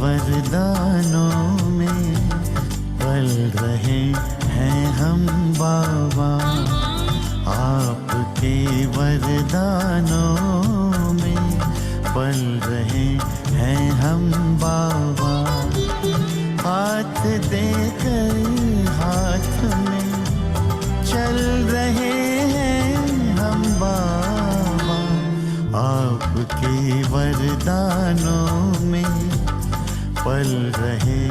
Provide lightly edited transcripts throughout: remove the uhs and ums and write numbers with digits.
वरदानों में पल रहे हैं हम बाबा। आपके वरदानों में पल रहे हैं हम बाबा। हाथ देकर हाथ में चल रहे हैं हम बाबा। आपके वरदानों में पल रहे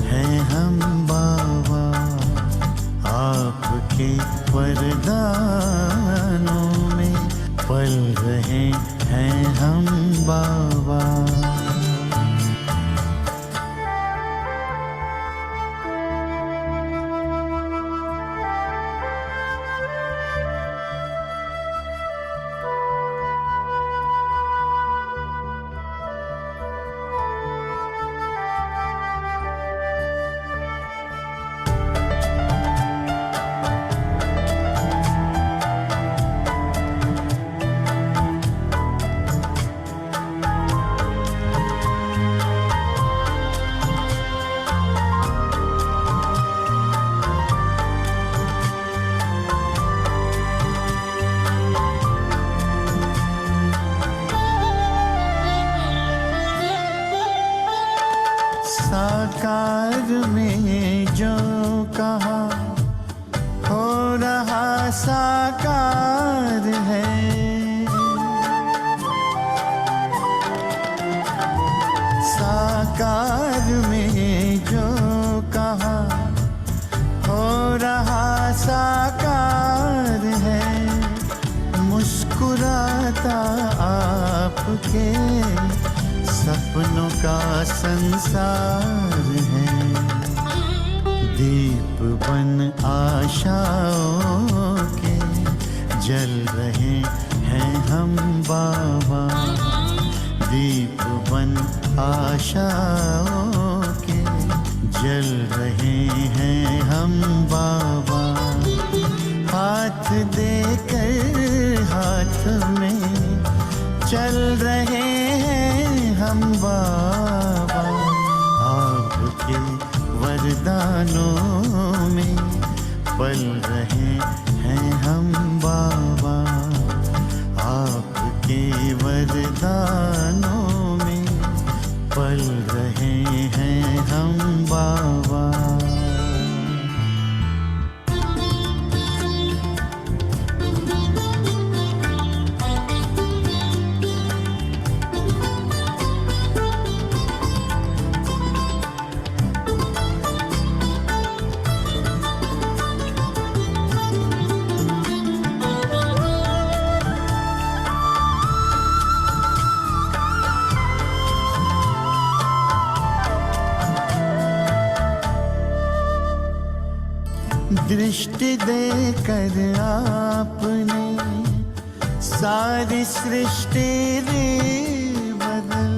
हैं हम बाबा। आपके वरदानों में पल रहे हैं हम बाबा। साकार में जो कहा हो रहा साकार है। साकार में जो कहा हो रहा साकार है। मुस्कुराता आपके सपनों का संसार है। दीप बन आशाओं के जल रहे हैं हम बाबा। दीप बन आशाओं के जल रहे हैं हम बाबा। हाथ देकर हाथ में चल रहे हैं हम बाबा। आपके वरदानों में पल रहे हैं हम बाबा। आपके वरदानों में पल रहे हैं हम बाबा। दृष्टि देकर आपने सारी सृष्टि रे बदल।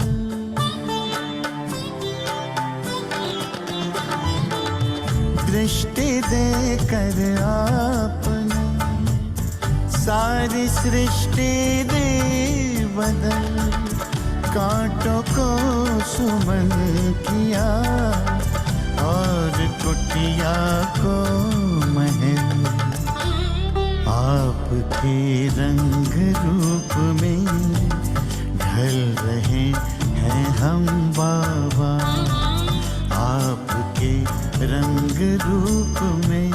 दृष्टि देकर आपने सारी सृष्टि रे बदल। कांटों को सुमन किया और कुटिया को महल। आपके रंग रूप में ढल रहे हैं हम बाबा। आपके रंग रूप में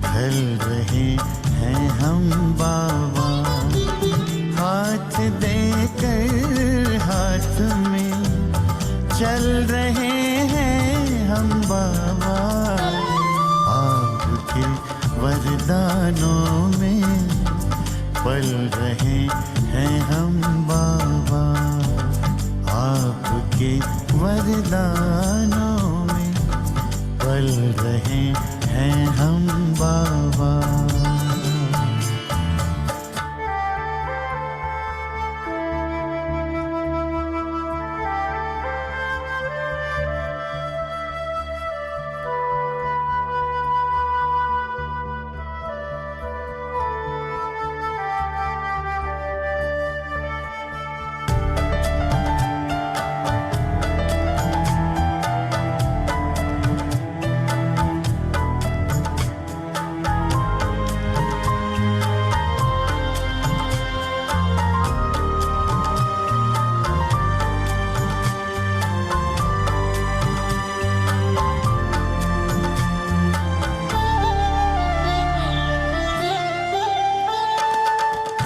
ढल रहे हैं हम बाबा। हाथ देकर हाथ में चल रहे हैं हम बाबा। आपके वरदानों में पल रहे हैं हम बाबा। आपके वरदानों में पल रहे हैं हम बाबा।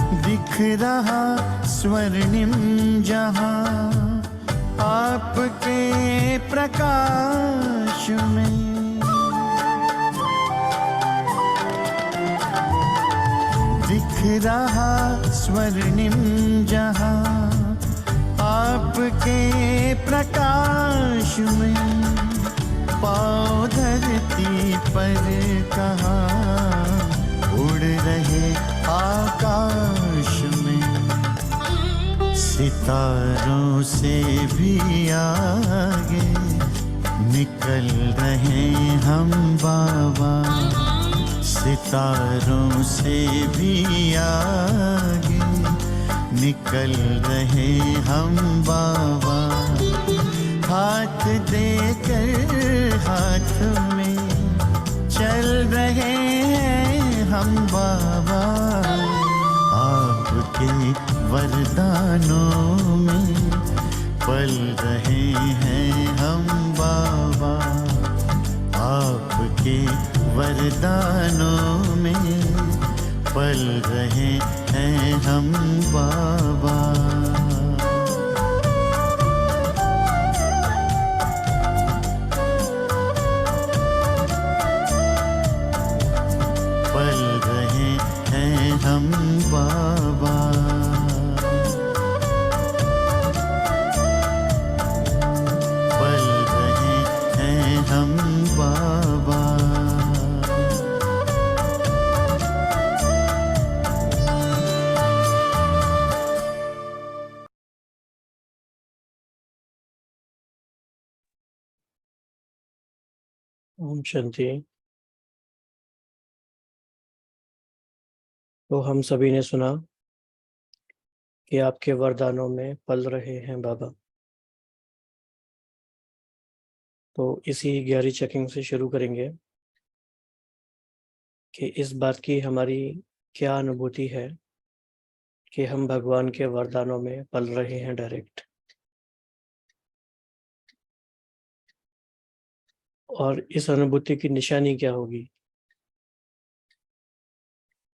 दिख रहा स्वर्णिम जहां आपके प्रकाश में। दिख रहा स्वर्णिम जहां आपके प्रकाश में। पाँव धरती पर कहाँ उड़ रहे आकाश में। सितारों से भी आगे निकल रहे हम बाबा। सितारों से भी आगे निकल रहे हम बाबा। हाथ देकर हाथ में चल रहे हैं हम बाबा। आपके वरदानों में पल रहे हैं हम बाबा। आपके वरदानों में पल रहे हैं हम बाबा। पल रहे हैं हम बाबा। पल रहे हैं हम बाबा। ओम शांति। तो हम सभी ने सुना कि आपके वरदानों में पल रहे हैं बाबा। तो इसी गहरी चेकिंग से शुरू करेंगे कि इस बात की हमारी क्या अनुभूति है कि हम भगवान के वरदानों में पल रहे हैं डायरेक्ट। और इस अनुभूति की निशानी क्या होगी।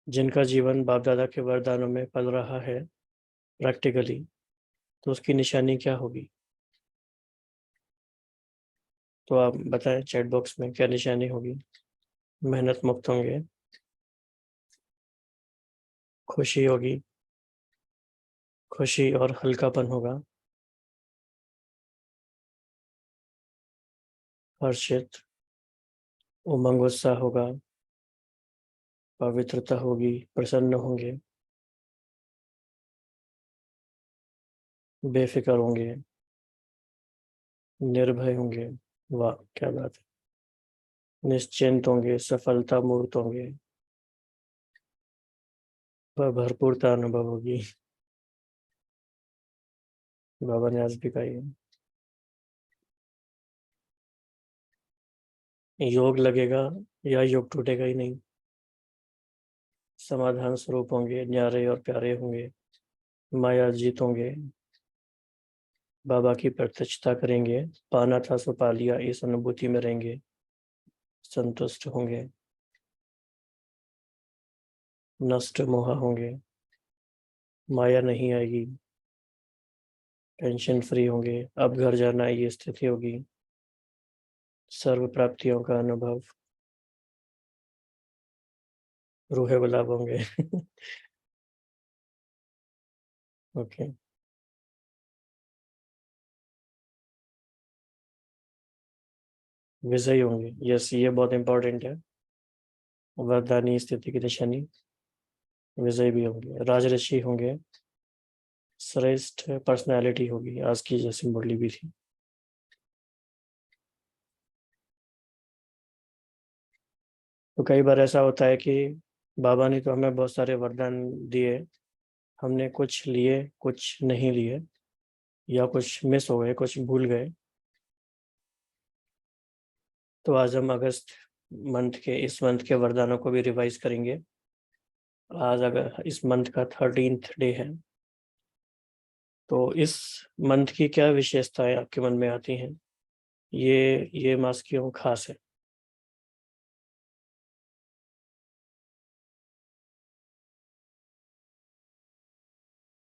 जिनका जीवन बाप दादा के वरदानों में पल रहा है प्रैक्टिकली, तो उसकी निशानी क्या होगी। तो आप बताएं चैट बॉक्स में क्या निशानी होगी। मेहनत मुक्त होंगे, खुशी होगी, खुशी और हल्कापन होगा, हर्षित, उमंग उत्साह होगा, पवित्रता होगी, प्रसन्न होंगे, बेफिक्र होंगे, निर्भय होंगे। वाह क्या बात है। निश्चिंत होंगे, सफलता मूर्त होंगे, भरपूरता अनुभव होगी। बाबा ने आज भी कही है। योग लगेगा या योग टूटेगा ही नहीं। समाधान स्वरूप होंगे, न्यारे और प्यारे होंगे, माया जीत होंगे, बाबा की प्रत्यक्षता करेंगे। पाना था सो पा लिया, इस अनुभूति में रहेंगे, संतुष्ट होंगे, नष्ट मोह होंगे, माया नहीं आएगी, टेंशन फ्री होंगे। अब घर जाना ये स्थिति होगी, सर्व प्राप्तियों का अनुभव, रूहे गुलाब होंगे। ओके विजयी होंगे। यस, ये बहुत इंपॉर्टेंट है। वरदानी स्थिति की निशानी विजयी भी होंगे, राजऋषि होंगे, श्रेष्ठ पर्सनालिटी होगी। आज की जैसी मुरली भी थी। तो कई बार ऐसा होता है कि बाबा ने तो हमें बहुत सारे वरदान दिए, हमने कुछ लिए कुछ नहीं लिए, या कुछ मिस हो गए, कुछ भूल गए। तो आज हम अगस्त इस मंथ के वरदानों को भी रिवाइज करेंगे। आज अगर इस मंथ का 13th डे है, तो इस मंथ की क्या विशेषताएं आपके मन में आती हैं। ये मास क्यों खास है।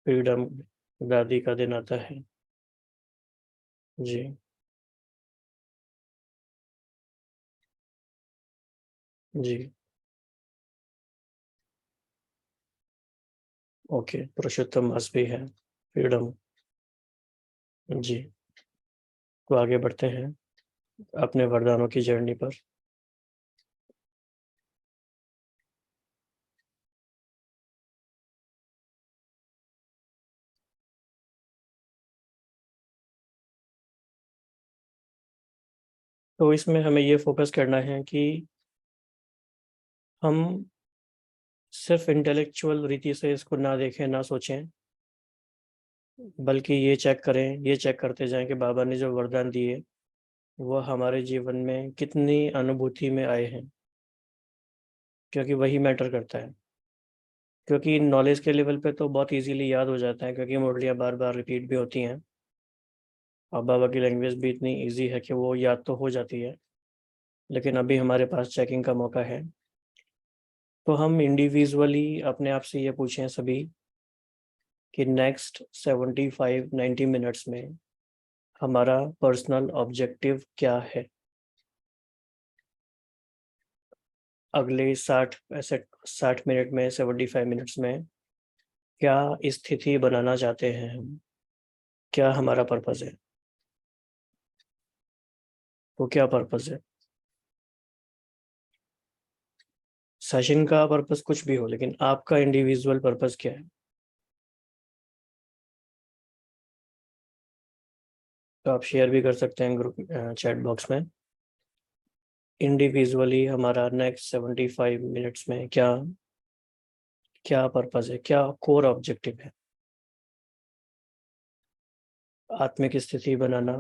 फ्रीडम दादी का दिन आता है। जी। जी। ओके, पुरुषोत्तम मास भी है, फ्रीडम। जी। तो आगे बढ़ते हैं अपने वरदानों की जर्नी पर। तो इसमें हमें ये फोकस करना है कि हम सिर्फ इंटेलेक्चुअल रीति से इसको ना देखें, ना सोचें, बल्कि ये चेक करें, ये चेक करते जाएं कि बाबा ने जो वरदान दिए वह हमारे जीवन में कितनी अनुभूति में आए हैं, क्योंकि वही मैटर करता है। क्योंकि नॉलेज के लेवल पे तो बहुत इजीली याद हो जाता है, क्योंकि मुरलियाँ बार बार रिपीट भी होती हैं और बाबा की लैंग्वेज भी इतनी इजी है कि वो याद तो हो जाती है। लेकिन अभी हमारे पास चेकिंग का मौका है, तो हम इंडिविजुअली अपने आप से ये पूछें सभी कि नेक्स्ट 75-90 मिनट्स में हमारा पर्सनल ऑब्जेक्टिव क्या है। अगले 60 मिनट में, 75 मिनट्स में क्या स्थिति बनाना चाहते हैं हम, क्या हमारा पर्पस है। तो क्या पर्पस है? सेशन का पर्पस कुछ भी हो, लेकिन आपका इंडिविजुअल पर्पस क्या है? तो आप शेयर भी कर सकते हैं ग्रुप चैट बॉक्स में। इंडिविजुअली हमारा नेक्स्ट 75 मिनट्स में क्या क्या पर्पस है, क्या कोर ऑब्जेक्टिव है। आत्मिक स्थिति बनाना,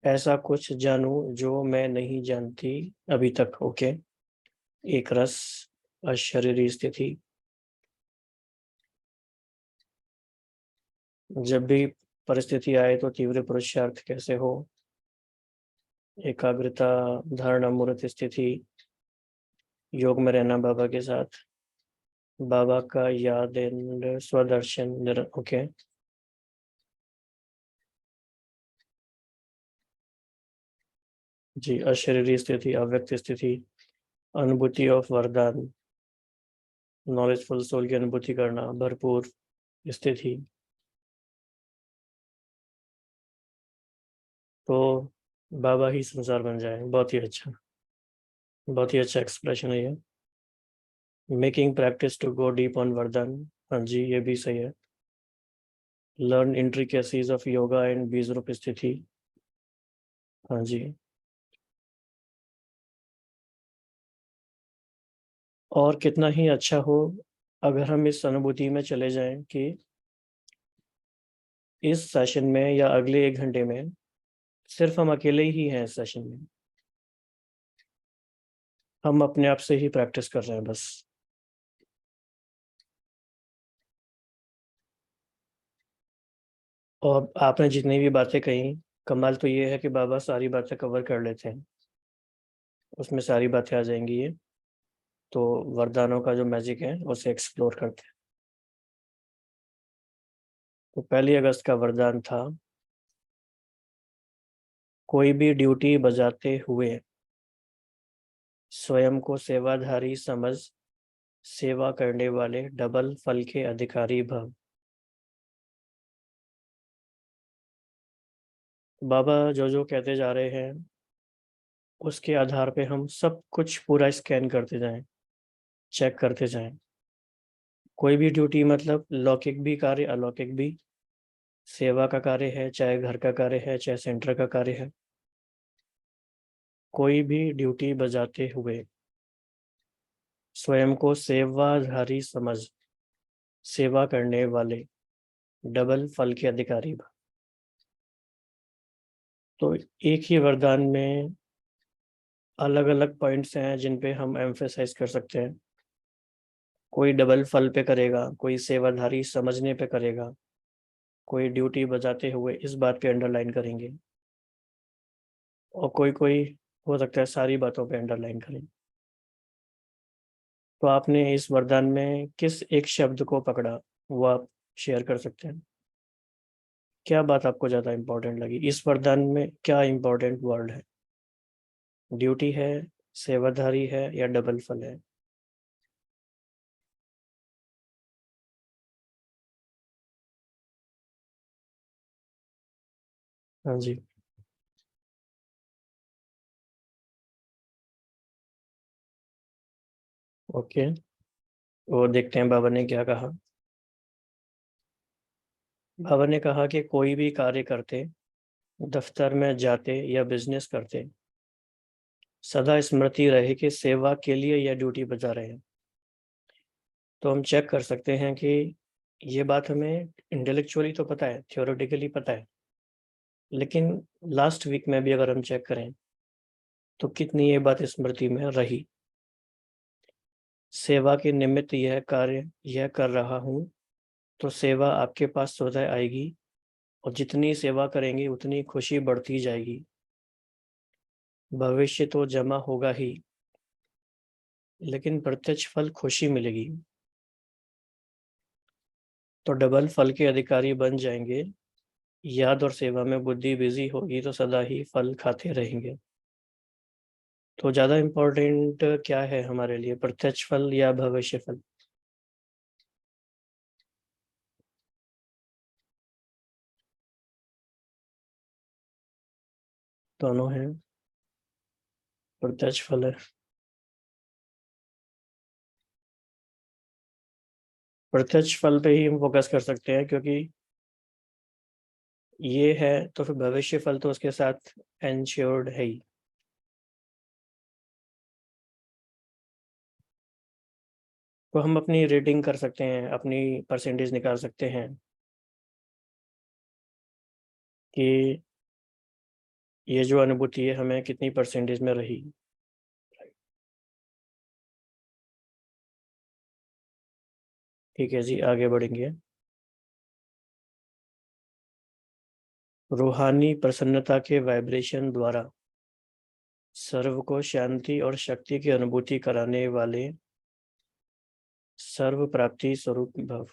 ऐसा कुछ जानूं जो मैं नहीं जानती अभी तक। ओके। एक रस, अशरीरी स्थिति, जब भी परिस्थिति आए तो तीव्र पुरुषार्थ कैसे हो। एकाग्रता, धारणा मूर्त स्थिति, योग में रहना बाबा के साथ, बाबा का याद एंड स्वदर्शन। ओके। जी, अशरीरी स्थिति, अव्यक्त स्थिति, अनुभूति ऑफ वरदान, नॉलेजफुल सोल की अनुभूति करना, भरपूर स्थिति। तो बाबा ही संसार बन जाए। बहुत ही अच्छा, बहुत ही अच्छा एक्सप्रेशन है ये। Making practice to go deep on वरदान, हाँ जी, ये भी सही है। Learn intricacies of yoga and बीज रूप स्थिति, हाँ जी। और कितना ही अच्छा हो अगर हम इस अनुभूति में चले जाएं कि इस सेशन में या अगले 1 घंटे में सिर्फ हम अकेले ही हैं इस सेशन में, हम अपने आप से ही प्रैक्टिस कर रहे हैं बस। और आपने जितनी भी बातें कही, कमाल तो ये है कि बाबा सारी बातें कवर कर लेते हैं, उसमें सारी बातें आ जाएंगी ये। तो वरदानों का जो मैजिक है उसे एक्सप्लोर करते हैं। तो 1 अगस्त का वरदान था, कोई भी ड्यूटी बजाते हुए स्वयं को सेवाधारी समझ, सेवा करने वाले डबल फल के अधिकारी भव। बाबा जो जो कहते जा रहे हैं उसके आधार पे हम सब कुछ पूरा स्कैन करते जाएं, चेक करते जाएं। कोई भी ड्यूटी मतलब लौकिक भी कार्य, अलौकिक भी, सेवा का कार्य है, चाहे घर का कार्य है, चाहे सेंटर का कार्य है, कोई भी ड्यूटी बजाते हुए स्वयं को सेवाधारी समझ, सेवा करने वाले डबल फल के अधिकारी। तो एक ही वरदान में अलग अलग पॉइंट्स हैं जिन पे हम एम्फेसाइज कर सकते हैं। कोई डबल फल पे करेगा, कोई सेवाधारी समझने पे करेगा, कोई ड्यूटी बजाते हुए इस बात पे अंडरलाइन करेंगे, और कोई कोई हो सकता है सारी बातों पे अंडरलाइन करें। तो आपने इस वरदान में किस एक शब्द को पकड़ा, वो आप शेयर कर सकते हैं। क्या बात आपको ज़्यादा इम्पोर्टेंट लगी? इस वरदान में क्या इम्पोर्टेंट वर्ड है? ड्यूटी है, सेवाधारी है, या डबल फल है? हाँ जी, ओके। वो देखते हैं बाबा ने क्या कहा। बाबा ने कहा कि कोई भी कार्य करते, दफ्तर में जाते या बिजनेस करते, सदा स्मृति रहे कि सेवा के लिए यह ड्यूटी बजा रहे हैं। तो हम चेक कर सकते हैं कि ये बात हमें इंटेलेक्चुअली तो पता है, थियोरेटिकली पता है, लेकिन लास्ट वीक में भी अगर हम चेक करें तो कितनी ये बात स्मृति में रही। सेवा के निमित्त यह कार्य यह कर रहा हूँ, तो सेवा आपके पास स्वतः आएगी, और जितनी सेवा करेंगे उतनी खुशी बढ़ती जाएगी। भविष्य तो जमा होगा ही, लेकिन प्रत्यक्ष फल खुशी मिलेगी। तो डबल फल के अधिकारी बन जाएंगे। याद और सेवा में बुद्धि बिजी होगी तो सदा ही फल खाते रहेंगे। तो ज़्यादा इम्पोर्टेंट क्या है हमारे लिए, प्रत्यक्ष फल या भविष्य फल? दोनों हैं, प्रत्यक्ष फल है। प्रत्यक्ष फल पे ही हम फोकस कर सकते हैं, क्योंकि ये है तो फिर भविष्य फल तो उसके साथ एंश्योर्ड है ही। तो हम अपनी रेटिंग कर सकते हैं, अपनी परसेंटेज निकाल सकते हैं कि ये जो अनुभूति है हमें कितनी परसेंटेज में रही। ठीक है जी, आगे बढ़ेंगे। रूहानी प्रसन्नता के वाइब्रेशन द्वारा सर्व को शांति और शक्ति की अनुभूति कराने वाले सर्व प्राप्ति स्वरूप भव।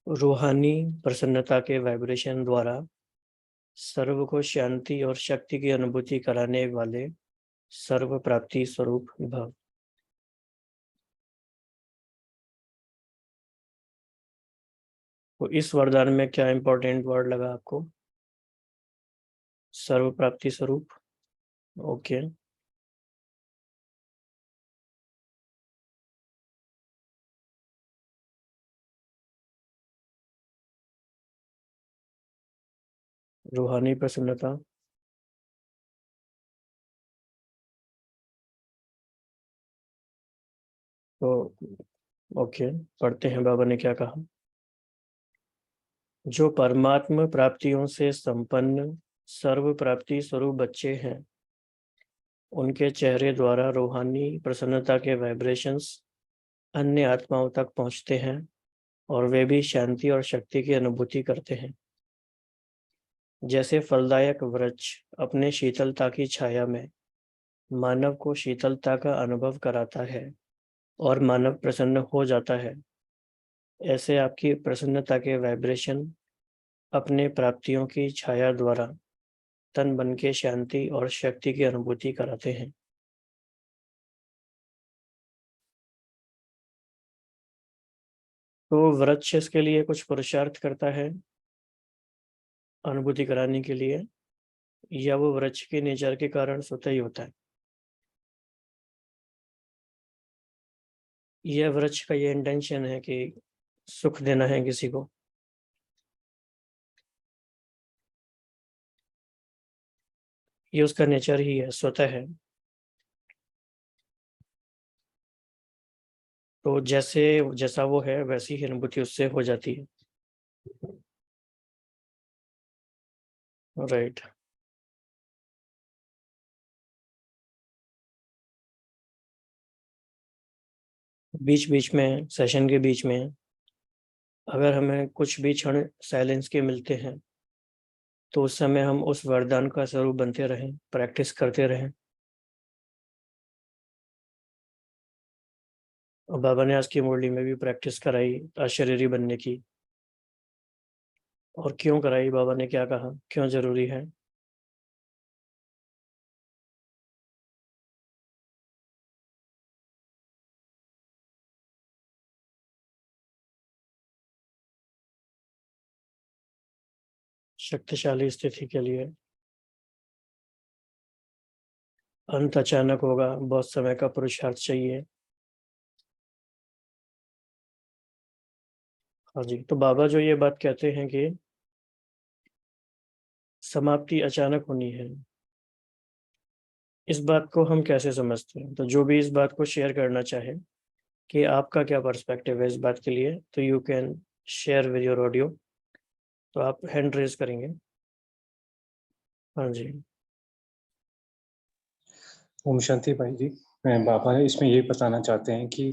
रूहानी प्रसन्नता के वाइब्रेशन द्वारा सर्व को शांति और शक्ति की अनुभूति कराने वाले सर्व प्राप्ति स्वरूप भव। तो इस वरदान में क्या इंपॉर्टेंट वर्ड लगा आपको? सर्व प्राप्ति स्वरूप, ओके। रूहानी प्रसन्नता, तो ओके, पढ़ते हैं बाबा ने क्या कहा। जो परमात्म प्राप्तियों से संपन्न सर्व प्राप्ति स्वरूप बच्चे हैं, उनके चेहरे द्वारा रूहानी प्रसन्नता के वाइब्रेशंस अन्य आत्माओं तक पहुंचते हैं, और वे भी शांति और शक्ति की अनुभूति करते हैं। जैसे फलदायक वृक्ष अपने शीतलता की छाया में मानव को शीतलता का अनुभव कराता है और मानव प्रसन्न हो जाता है, ऐसे आपकी प्रसन्नता के वाइब्रेशन अपने प्राप्तियों की छाया द्वारा तन बन के शांति और शक्ति की अनुभूति कराते हैं। तो वृक्ष इसके लिए कुछ पुरुषार्थ करता है अनुभूति कराने के लिए, या वो वृक्ष के नेचर के कारण स्वतः ही होता है? यह वृक्ष का ये इंटेंशन है कि सुख देना है किसी को? ये उसका नेचर ही है, स्वतः है। तो जैसे जैसा वो है वैसी ही अनुभूति उससे हो जाती है। राइट। बीच बीच में, सेशन के बीच में अगर हमें कुछ भी क्षण साइलेंस के मिलते हैं, तो उस समय हम उस वरदान का स्वरूप बनते रहें, प्रैक्टिस करते रहें। और बाबा ने आज की मुरली में भी प्रैक्टिस कराई अशरीरी बनने की। और क्यों कराई, बाबा ने क्या कहा, क्यों जरूरी है? शक्तिशाली स्थिति के लिए, अंत अचानक होगा, बहुत समय का पुरुषार्थ चाहिए। हाँ जी, तो बाबा जो ये बात कहते हैं कि समाप्ति अचानक होनी है, इस बात को हम कैसे समझते हैं? तो जो भी इस बात को शेयर करना चाहे कि आपका क्या पर्सपेक्टिव है इस बात के लिए, तो you can share with your audio. तो आप हैंड रेज करेंगे। हाँ जी। ओम शांति भाई जी। बाबा इसमें यही बताना चाहते हैं कि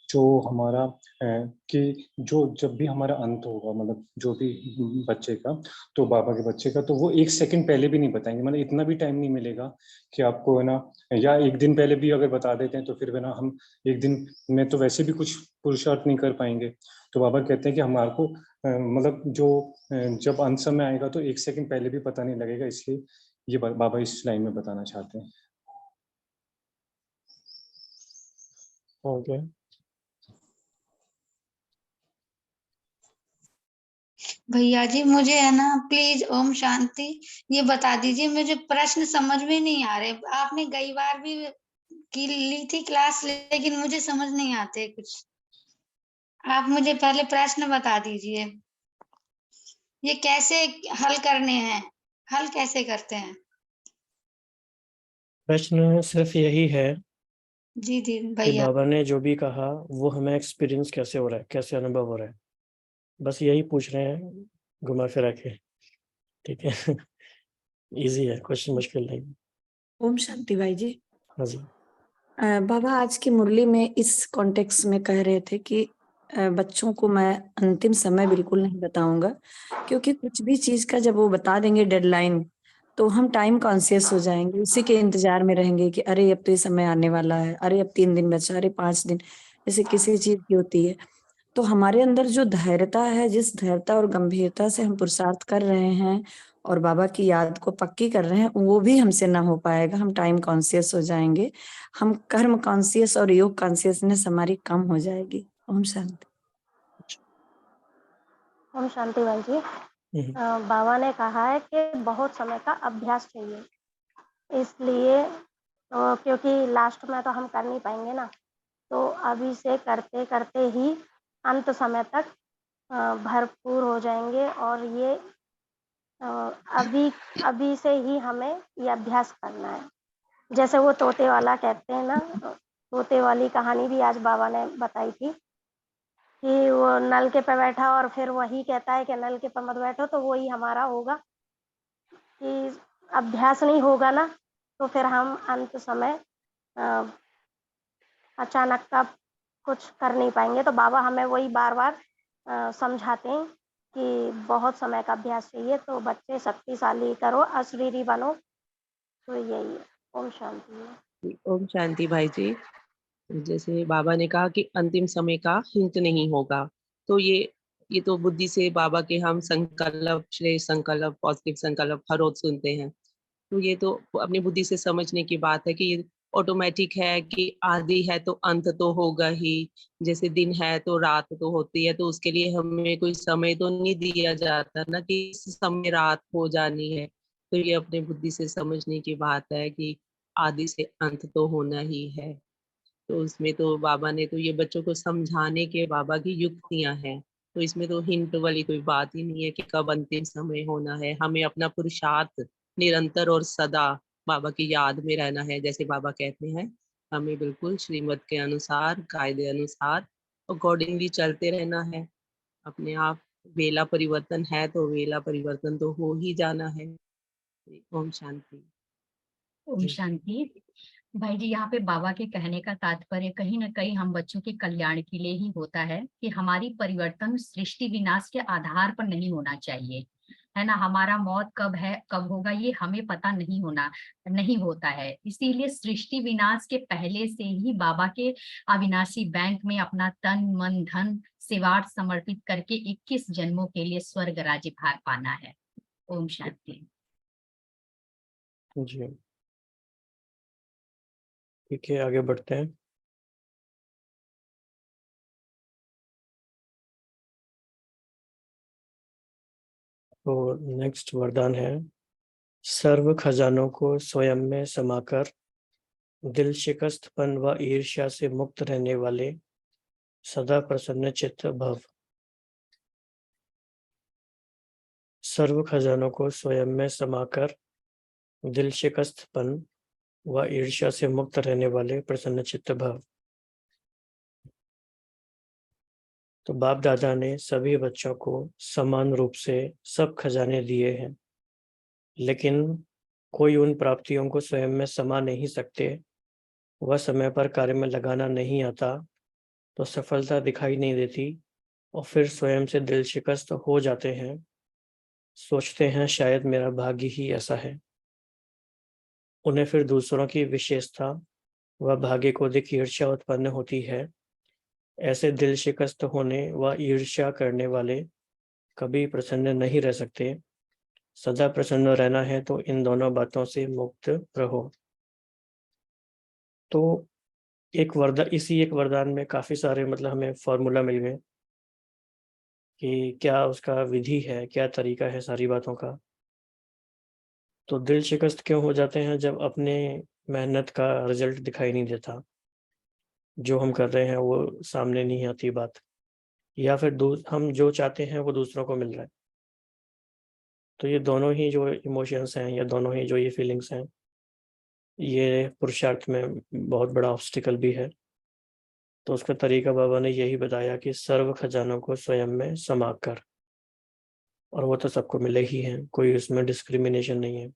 जो हमारा कि जो जब भी हमारा अंत होगा, मतलब जो भी बच्चे का, तो बाबा के बच्चे का, तो वो 1 सेकंड पहले भी नहीं बताएंगे। मतलब इतना भी टाइम नहीं मिलेगा कि आपको, है ना, या 1 दिन पहले भी अगर बता देते हैं तो फिर, है ना, हम 1 दिन में तो वैसे भी कुछ पुरुषार्थ नहीं कर पाएंगे। तो बाबा कहते हैं कि हमारे को मतलब जो जब अंत समय आएगा तो 1 सेकंड पहले भी पता नहीं लगेगा। इसलिए ये बाबा इस लाइन में बताना चाहते हैं। ओके। भैया जी मुझे है ना, प्लीज ओम शांति ये बता दीजिए, मुझे प्रश्न समझ में नहीं आ रहे। आपने कई बार भी की ली थी क्लास, लेकिन मुझे समझ नहीं आते कुछ। आप मुझे पहले प्रश्न बता दीजिए, ये कैसे हल करने हैं, हल कैसे करते हैं? प्रश्न सिर्फ यही है जी जी कि भैया। बाबा ने जो भी कहा वो हमें एक्सपीरियंस कैसे हो रहा है, कैसे अनुभव हो रहा है, बस यही पूछ रहे हैं, घुमा फिरा के। ठीक है। इजी है, क्वेश्चन मुश्किल नहीं। ओम शांति भाई जी। हाँ जी। बाबा आज की मुरली में इस कॉन्टेक्स्ट में कह रहे थे कि बच्चों को मैं अंतिम समय बिल्कुल नहीं बताऊंगा, क्योंकि कुछ भी चीज का जब वो बता देंगे डेडलाइन, तो हम टाइम कॉन्शियस हो जाएंगे, उसी के इंतजार में रहेंगे कि अरे अब तो ये समय आने वाला है, अरे अब 3 दिन बचा, अरे 5 दिन, जैसे किसी चीज की होती है। तो हमारे अंदर जो धैर्यता है, जिस धैर्यता और गंभीरता से हम पुरुषार्थ कर रहे हैं और बाबा की याद को पक्की कर रहे हैं, वो भी हमसे ना हो पाएगा। हम टाइम कॉन्शियस हो जाएंगे, हम कर्म कॉन्शियस और योग कॉन्शियसनेस हमारी कम हो जाएगी। ओम शांति। ओम शांति भाई जी। बाबा ने कहा है कि बहुत समय का अभ्यास चाहिए, इसलिए तो क्योंकि लास्ट में तो हम कर नहीं पाएंगे ना, तो अभी से करते करते ही अंत समय तक भरपूर हो जाएंगे। और ये अभी से ही हमें ये अभ्यास करना है। जैसे वो तोते वाला कहते हैं ना, तोते वाली कहानी भी आज बाबा ने बताई थी कि वो नलके पे बैठा और फिर वही कहता है कि नलके पे मत बैठो, तो वही हमारा होगा कि अभ्यास नहीं होगा ना, तो फिर हम अंत समय अचानक का कुछ कर नहीं पाएंगे। तो बाबा हमें वही बार बार समझाते हैं कि बहुत समय का अभ्यास चाहिए, तो बच्चे शक्तिशाली करो, अशरीरी बनो। तो यही है। ओम शांति। ओम शांति भाई जी। जैसे बाबा ने कहा कि अंतिम समय का हिंट नहीं होगा, तो ये तो बुद्धि से बाबा के हम संकल्प, श्रेष्ठ संकल्प, पॉजिटिव संकल्प हर रोज सुनते हैं। तो ये तो अपनी बुद्धि से समझने की बात है कि ये ऑटोमेटिक है कि आदि है तो अंत तो होगा ही। जैसे दिन है तो रात तो होती है, तो उसके लिए हमें कोई समय तो नहीं दिया जाता ना कि इस समय रात हो जानी है। तो ये अपने बुद्धि से समझने की बात है कि आदि से अंत तो होना ही है। तो उसमें तो बाबा ने तो ये बच्चों को समझाने के बाबा की युक्तियां हैं। तो इसमें तो हिंट वाली कोई बात ही नहीं है कि कब अंतिम समय होना है। हमें अपना पुरुषार्थ निरंतर और सदा बाबा की याद में रहना है। जैसे बाबा कहते हैं, हमें बिल्कुल श्रीमत के अनुसार, कायदे अनुसार अकॉर्डिंगली चलते रहना है। अपने आप वेला परिवर्तन है तो वेला परिवर्तन तो हो ही जाना है। ओम शांति। ओम शांति भाई जी। यहाँ पे बाबा के कहने का तात्पर्य कहीं ना कहीं हम बच्चों के कल्याण के लिए ही होता है कि हमारी परिवर्तन सृष्टि विनाश के आधार पर नहीं होना चाहिए। है ना, हमारा मौत कब है कब होगा ये हमें पता नहीं होता है। इसीलिए सृष्टि विनाश के पहले से ही बाबा के अविनाशी बैंक में अपना तन मन धन सेवार्थ समर्पित करके 21 जन्मों के लिए स्वर्ग राज्य भार पाना है। ओम शांति। जी ठीक है, आगे बढ़ते हैं। तो नेक्स्ट वरदान है, सर्व खजानों को स्वयं में समाकर दिल शिकस्तपन व ईर्ष्या से मुक्त रहने वाले सदा प्रसन्न चित्त भव। सर्व खजानों को स्वयं में समाकर दिल शिकस्तपन व ईर्ष्या से मुक्त रहने वाले प्रसन्न चित्त भव। तो बाप दादा ने सभी बच्चों को समान रूप से सब खजाने दिए हैं, लेकिन कोई उन प्राप्तियों को स्वयं में समा नहीं सकते, वह समय पर कार्य में लगाना नहीं आता तो सफलता दिखाई नहीं देती और फिर स्वयं से दिल शिकस्त हो जाते हैं। सोचते हैं शायद मेरा भाग्य ही ऐसा है। उन्हें फिर दूसरों की विशेषता व भाग्य को देख ईर्ष्या उत्पन्न होती है। ऐसे दिल शिकस्त होने व ईर्ष्या करने वाले कभी प्रसन्न नहीं रह सकते। सदा प्रसन्न रहना है तो इन दोनों बातों से मुक्त रहो। तो इसी एक वरदान में काफी सारे मतलब हमें फॉर्मूला मिल गए कि क्या उसका विधि है, क्या तरीका है सारी बातों का। तो दिल शिकस्त क्यों हो जाते हैं? जब अपने मेहनत का रिजल्ट दिखाई नहीं देता, जो हम कर रहे हैं वो सामने नहीं आती बात, या फिर हम जो चाहते हैं वो दूसरों को मिल रहा है। तो ये दोनों ही जो इमोशंस हैं या दोनों ही जो ये फीलिंग्स हैं, ये पुरुषार्थ में बहुत बड़ा ऑब्स्टिकल भी है। तो उसका तरीका बाबा ने यही बताया कि सर्व खजानों को स्वयं में समा कर, और वो तो सबको मिले ही हैं, कोई उसमें डिस्क्रिमिनेशन नहीं है।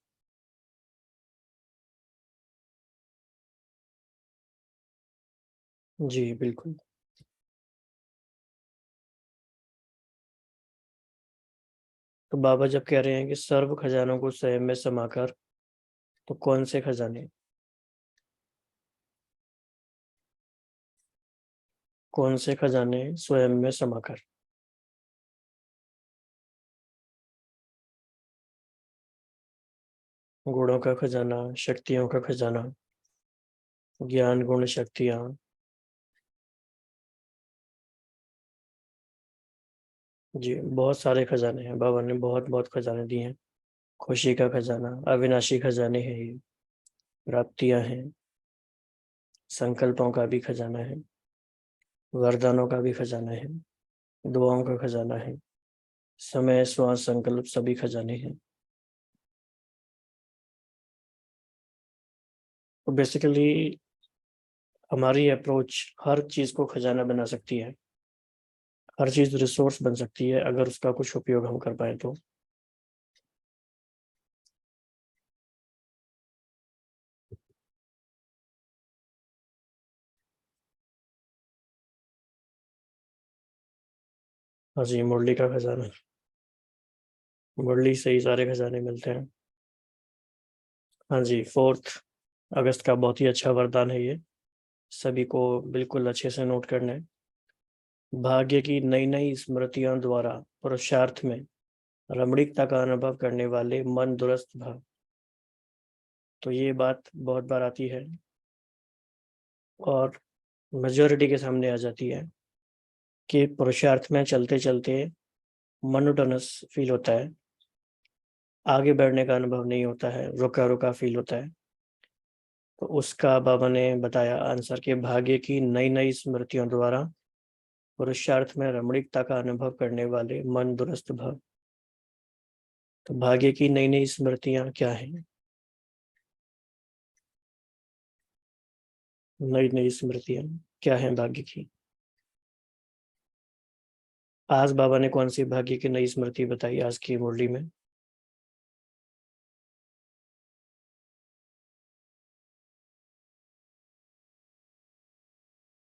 जी बिल्कुल। तो बाबा जब कह रहे हैं कि सर्व खजानों को स्वयं में समाकर, तो कौन से खजाने? कौन से खजाने स्वयं में समाकर? गुणों का खजाना, शक्तियों का खजाना, ज्ञान गुण शक्तियाँ। जी बहुत सारे खजाने हैं, बाबा ने बहुत बहुत खजाने दिए हैं। खुशी का खजाना, अविनाशी खजाने हैं ये, प्राप्तियां हैं, संकल्पों का भी खजाना है, वरदानों का भी खजाना है, दुआओं का खजाना है, समय श्वास संकल्प सभी खजाने हैं। तो बेसिकली हमारी अप्रोच हर चीज को खजाना बना सकती है, हर चीज रिसोर्स बन सकती है अगर उसका कुछ उपयोग हम कर पाए तो। हाँ जी, मुरली का खजाना, मुरली से ही सारे खजाने मिलते हैं। हाँ जी, 4 अगस्त का बहुत ही अच्छा वरदान है ये, सभी को बिल्कुल अच्छे से नोट करना है। भाग्य की नई नई स्मृतियों द्वारा पुरुषार्थ में रमणीकता का अनुभव करने वाले मन दुरुस्त भाव। तो ये बात बहुत बार आती है और मेजॉरिटी के सामने आ जाती है कि पुरुषार्थ में चलते चलते मोनोटोनस फील होता है, आगे बढ़ने का अनुभव नहीं होता है, रुका रुका फील होता है। तो उसका बाबा ने बताया आंसर कि भाग्य की नई नई स्मृतियों द्वारा पुरुषार्थ में रमणीकता का अनुभव करने वाले मन दुरुस्त भव। तो भाग्य की नई नई स्मृतियां क्या हैं? नई नई स्मृतियां क्या हैं भाग्य की? आज बाबा ने कौन सी भाग्य की नई स्मृति बताई आज की मुरली में?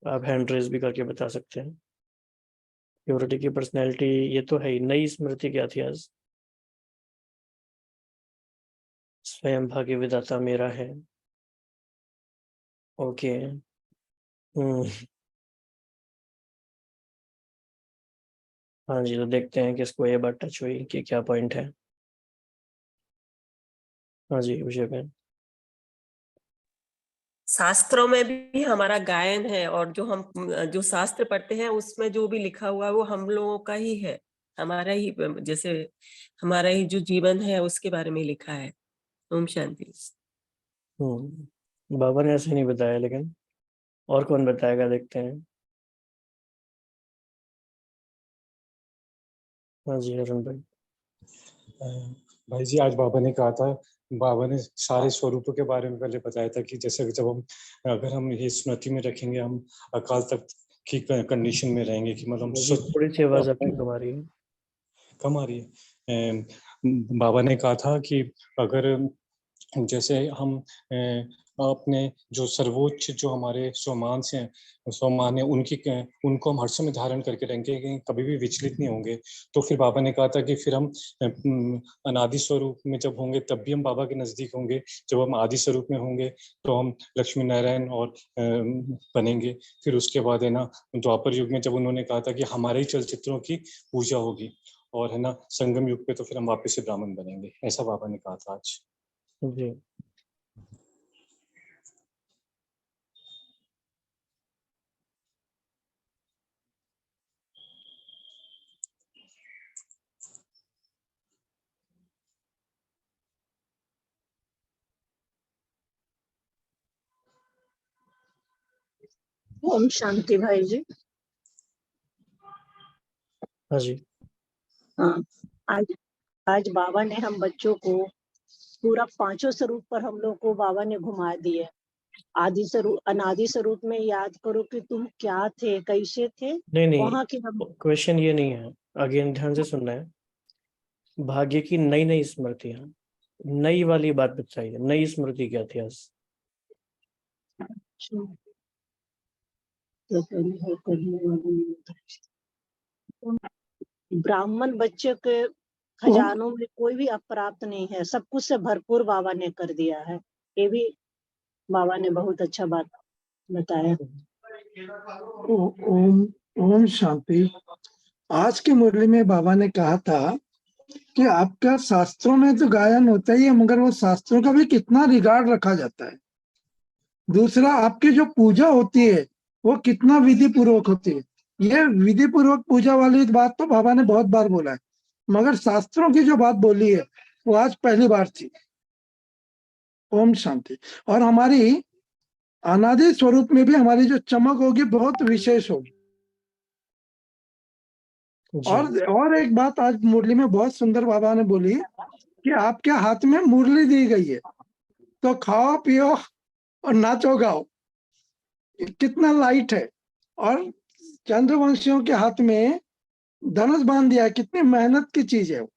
आप हैंड रेज भी करके बता सकते हैं। प्योरिटी की पर्सनैलिटी, ये तो है ही। नई स्मृति क्या थी आज? स्वयं भाग्य विधाता मेरा है। ओके। हाँ जी, तो देखते हैं किसको ये बात टच हुई कि क्या पॉइंट है। हाँ जी विजय बहन। शास्त्रों में भी हमारा गायन है, और जो हम जो शास्त्र पढ़ते हैं उसमें जो भी लिखा हुआ है वो हम लोगों का ही है, हमारा ही, जैसे हमारा ही जो जीवन है उसके बारे में लिखा है। ओम शांति। बाबा ने ऐसे नहीं बताया, लेकिन और कौन बताएगा, देखते हैं। हाँ जी अरुण भाई। भाई जी, आज बाबा ने कहा था, बाबा ने सारे स्वरूपों के बारे में पहले बताया था कि जैसे कि जब हम, अगर हम ये स्मृति में रखेंगे, हम अकाल तक की कंडीशन में रहेंगे कि मतलब मुझे थोड़ी सी आवाज आपकी कम आ रही है। कम आ रही है। बाबा ने कहा था कि अगर जैसे हम अपने जो सर्वोच्च जो हमारे स्वमान से स्वमान है उनको हम हर समय धारण करके रहेंगे, कभी भी विचलित नहीं होंगे। तो फिर बाबा ने कहा था कि फिर हम अनादि स्वरूप में जब होंगे तब भी हम बाबा के नजदीक होंगे, जब हम आदि स्वरूप में होंगे तो हम लक्ष्मी नारायण और बनेंगे। फिर उसके बाद है ना, द्वापर युग में जब उन्होंने कहा था कि हमारे ही चलचित्रों की पूजा होगी, और है ना संगम युग पे तो फिर हम वापस से ब्राह्मण बनेंगे, ऐसा बाबा ने कहा था आज जी। ओम शांति भाई जी। हाँ जी। हाँ, आज बाबा ने हम बच्चों को पूरा पांचों स्वरूप पर हम लोग को बाबा ने घुमा दिए। आदि स्वरूप, अनादि स्वरूप में याद करो कि तुम क्या थे, कैसे थे, नहीं वहां की हम। क्वेश्चन ये नहीं है, अगेन ध्यान से सुनना है। भाग्य की नई नई स्मृतियां, नई वाली बात बताइए, नई स्मृति क्या थी आज? ब्राह्मण बच्चे के खजानों में कोई भी अप्राप्त नहीं है, सब कुछ से भरपूर बाबा ने कर दिया है। ये भी बाबा ने बहुत अच्छा बात बताया। ओम ओम शांति। आज की मुरली में बाबा ने कहा था कि आपका शास्त्रों में तो गायन होता ही है, मगर वो शास्त्रों का भी कितना रिगार्ड रखा जाता है। दूसरा, आपकी जो पूजा होती है वो कितना विधि पूर्वक होती है। ये विधि पूर्वक पूजा वाली बात तो बाबा ने बहुत बार बोला है, मगर शास्त्रों की जो बात बोली है वो आज पहली बार थी। ओम शांति। और हमारी अनादि स्वरूप में भी हमारी जो चमक होगी बहुत विशेष होगी। और एक बात आज मुरली में बहुत सुंदर बाबा ने बोली कि आपके हाथ में मुरली दी गई है, तो खाओ पियो और नाचो गाओ। कितना लाइट है। और चंद्रवंशियों के हाथ में धनुष बांध दिया है, कितनी मेहनत की चीज है वो।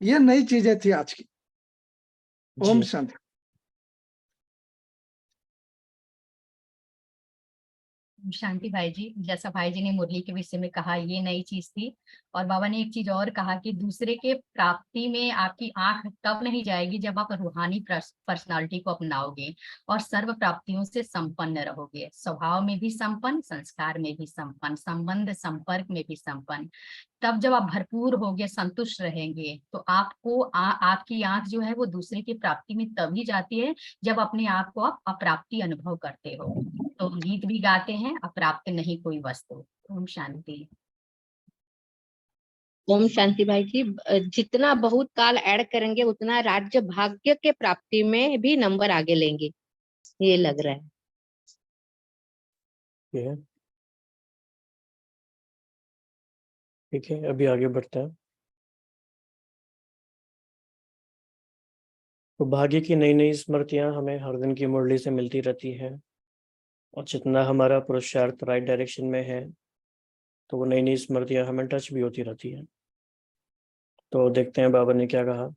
ये नई चीजें थी आज की। ओम शांति। शांति भाई जी, जैसा भाई जी ने मुरली के विषय में कहा, ये नई चीज थी। और बाबा ने एक चीज और कहा कि दूसरे के प्राप्ति में आपकी आंख तब नहीं जाएगी जब आप रूहानी पर्सनालिटी को अपनाओगे और सर्व प्राप्तियों से संपन्न रहोगे, स्वभाव में भी संपन्न, संस्कार में भी संपन्न, संबंध संपर्क में भी संपन्न। तब जब आप भरपूर होगे, संतुष्ट रहेंगे, तो आपको आपकी आंख जो है वो दूसरे की प्राप्ति में तभी जाती है जब अपने आप को आप अप्राप्ति अनुभव करते हो। तो गीत भी गाते हैं, अप्राप्त नहीं कोई वस्तु। ओम शांति। ओम शांति भाई जी। जितना बहुत काल ऐड करेंगे उतना राज्य भाग्य के प्राप्ति में भी नंबर आगे लेंगे, ये लग रहा है। ठीक है, अभी आगे बढ़ते हैं। तो भाग्य की नई नई स्मृतियां हमें हर दिन की मुरली से मिलती रहती है, और जितना हमारा पुरुषार्थ राइट डायरेक्शन में है तो वो नई नई स्मृतियां हमें टच भी होती रहती है। तो देखते हैं बाबा ने क्या कहा।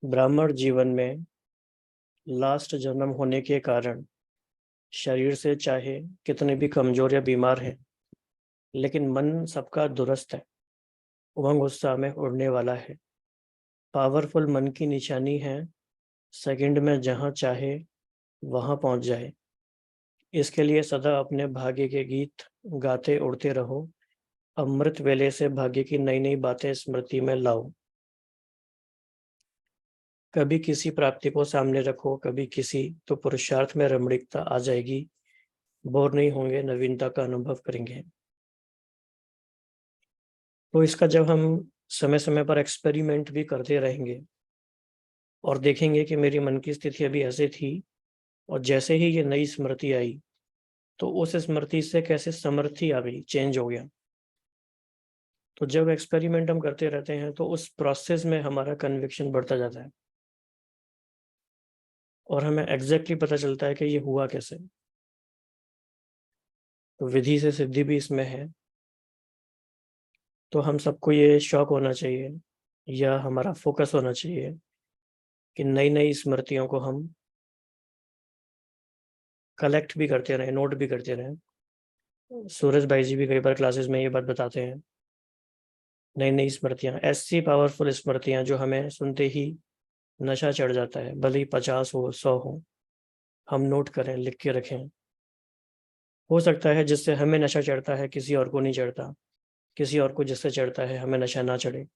ब्राह्मण जीवन में लास्ट जन्म होने के कारण शरीर से चाहे कितने भी कमजोर या बीमार है, लेकिन मन सबका दुरुस्त है, उमंग उत्साह में उड़ने वाला है, पावरफुल मन की निशानी है, सेकंड में जहाँ चाहे वहाँ पहुँच जाए। इसके लिए सदा अपने भाग्य के गीत गाते उड़ते रहो, अमृत वेले से भाग्य की नई नई बातें स्मृति में लाओ। कभी किसी प्राप्ति को सामने रखो, कभी किसी, तो पुरुषार्थ में रमणीकता आ जाएगी, बोर नहीं होंगे, नवीनता का अनुभव करेंगे। तो इसका जब हम समय समय पर एक्सपेरिमेंट भी करते रहेंगे और देखेंगे कि मेरी मन की स्थिति अभी ऐसे थी और जैसे ही ये नई स्मृति आई तो उस स्मृति से कैसे समृद्धि आ गई, चेंज हो गया। तो जब एक्सपेरिमेंट हम करते रहते हैं तो उस प्रोसेस में हमारा कन्विक्शन बढ़ता जाता है और हमें एग्जैक्टली पता चलता है कि ये हुआ कैसे। तो विधि से सिद्धि भी इसमें है। तो हम सबको ये शौक होना चाहिए या हमारा फोकस होना चाहिए कि नई नई स्मृतियों को हम कलेक्ट भी करते रहें, नोट भी करते रहें। सूरज भाई जी भी कई बार क्लासेस में ये बात बताते हैं, नई नई स्मृतियाँ, ऐसी पावरफुल स्मृतियाँ जो हमें सुनते ही नशा चढ़ जाता है, भले ही 50 हो 100 हो, हम नोट करें, लिख के रखें। हो सकता है जिससे हमें नशा चढ़ता है किसी और को नहीं चढ़ता, किसी और को जिससे चढ़ता है हमें नशा ना चढ़े।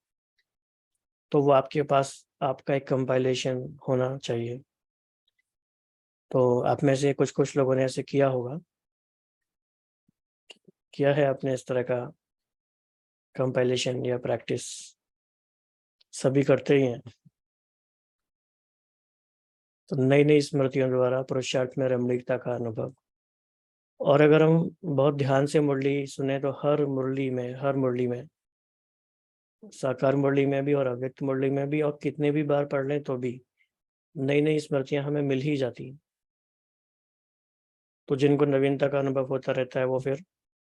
तो वो आपके पास आपका एक कंपाइलेशन होना चाहिए। तो आप में से कुछ लोगों ने ऐसे किया होगा, किया है आपने इस तरह का कंपाइलेशन या प्रैक्टिस? सभी करते ही हैं। तो नई नई स्मृतियों द्वारा पुरुषार्थ में रमणीकता का अनुभव। और अगर हम बहुत ध्यान से मुरली सुने तो हर मुरली में साकार मुरली में भी और अव्यक्त मुरली में भी, और कितने भी बार पढ़ लें तो भी नई नई स्मृतियां हमें मिल ही जाती हैं। तो जिनको नवीनता का अनुभव होता रहता है वो फिर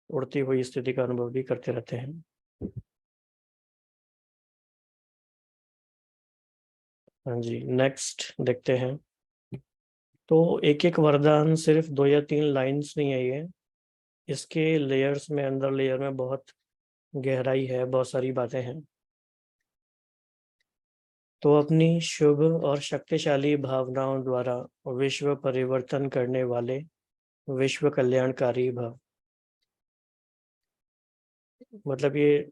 उड़ती हुई स्थिति का अनुभव भी करते रहते हैं। हाँ जी, नेक्स्ट देखते हैं। तो एक एक वरदान सिर्फ 2 या 3 लाइन्स नहीं है ये, इसके लेयर्स में, अंदर लेयर में बहुत गहराई है, बहुत सारी बातें हैं। तो अपनी शुभ और शक्तिशाली भावनाओं द्वारा विश्व परिवर्तन करने वाले विश्व कल्याणकारी भव। मतलब ये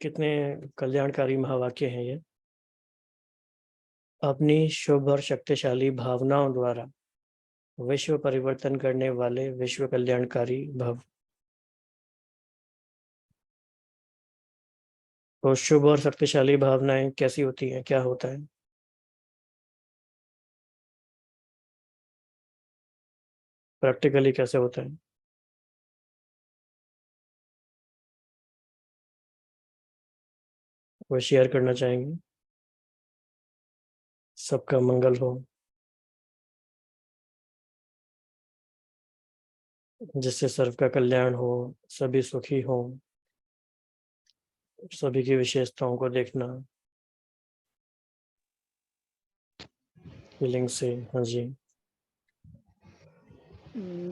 कितने कल्याणकारी महावाक्य हैं ये। अपनी शुभ और शक्तिशाली भावनाओं द्वारा विश्व परिवर्तन करने वाले विश्व कल्याणकारी भव। तो शुभ और शक्तिशाली भावनाएं कैसी होती हैं, क्या होता है? प्रैक्टिकली कैसे होता है? वो शेयर करना चाहेंगे? सबका मंगल हो, जिससे सर्व का कल्याण हो, सभी सुखी हो, सभी की विशेषताओं को देखना फीलिंग से। हाँ जी।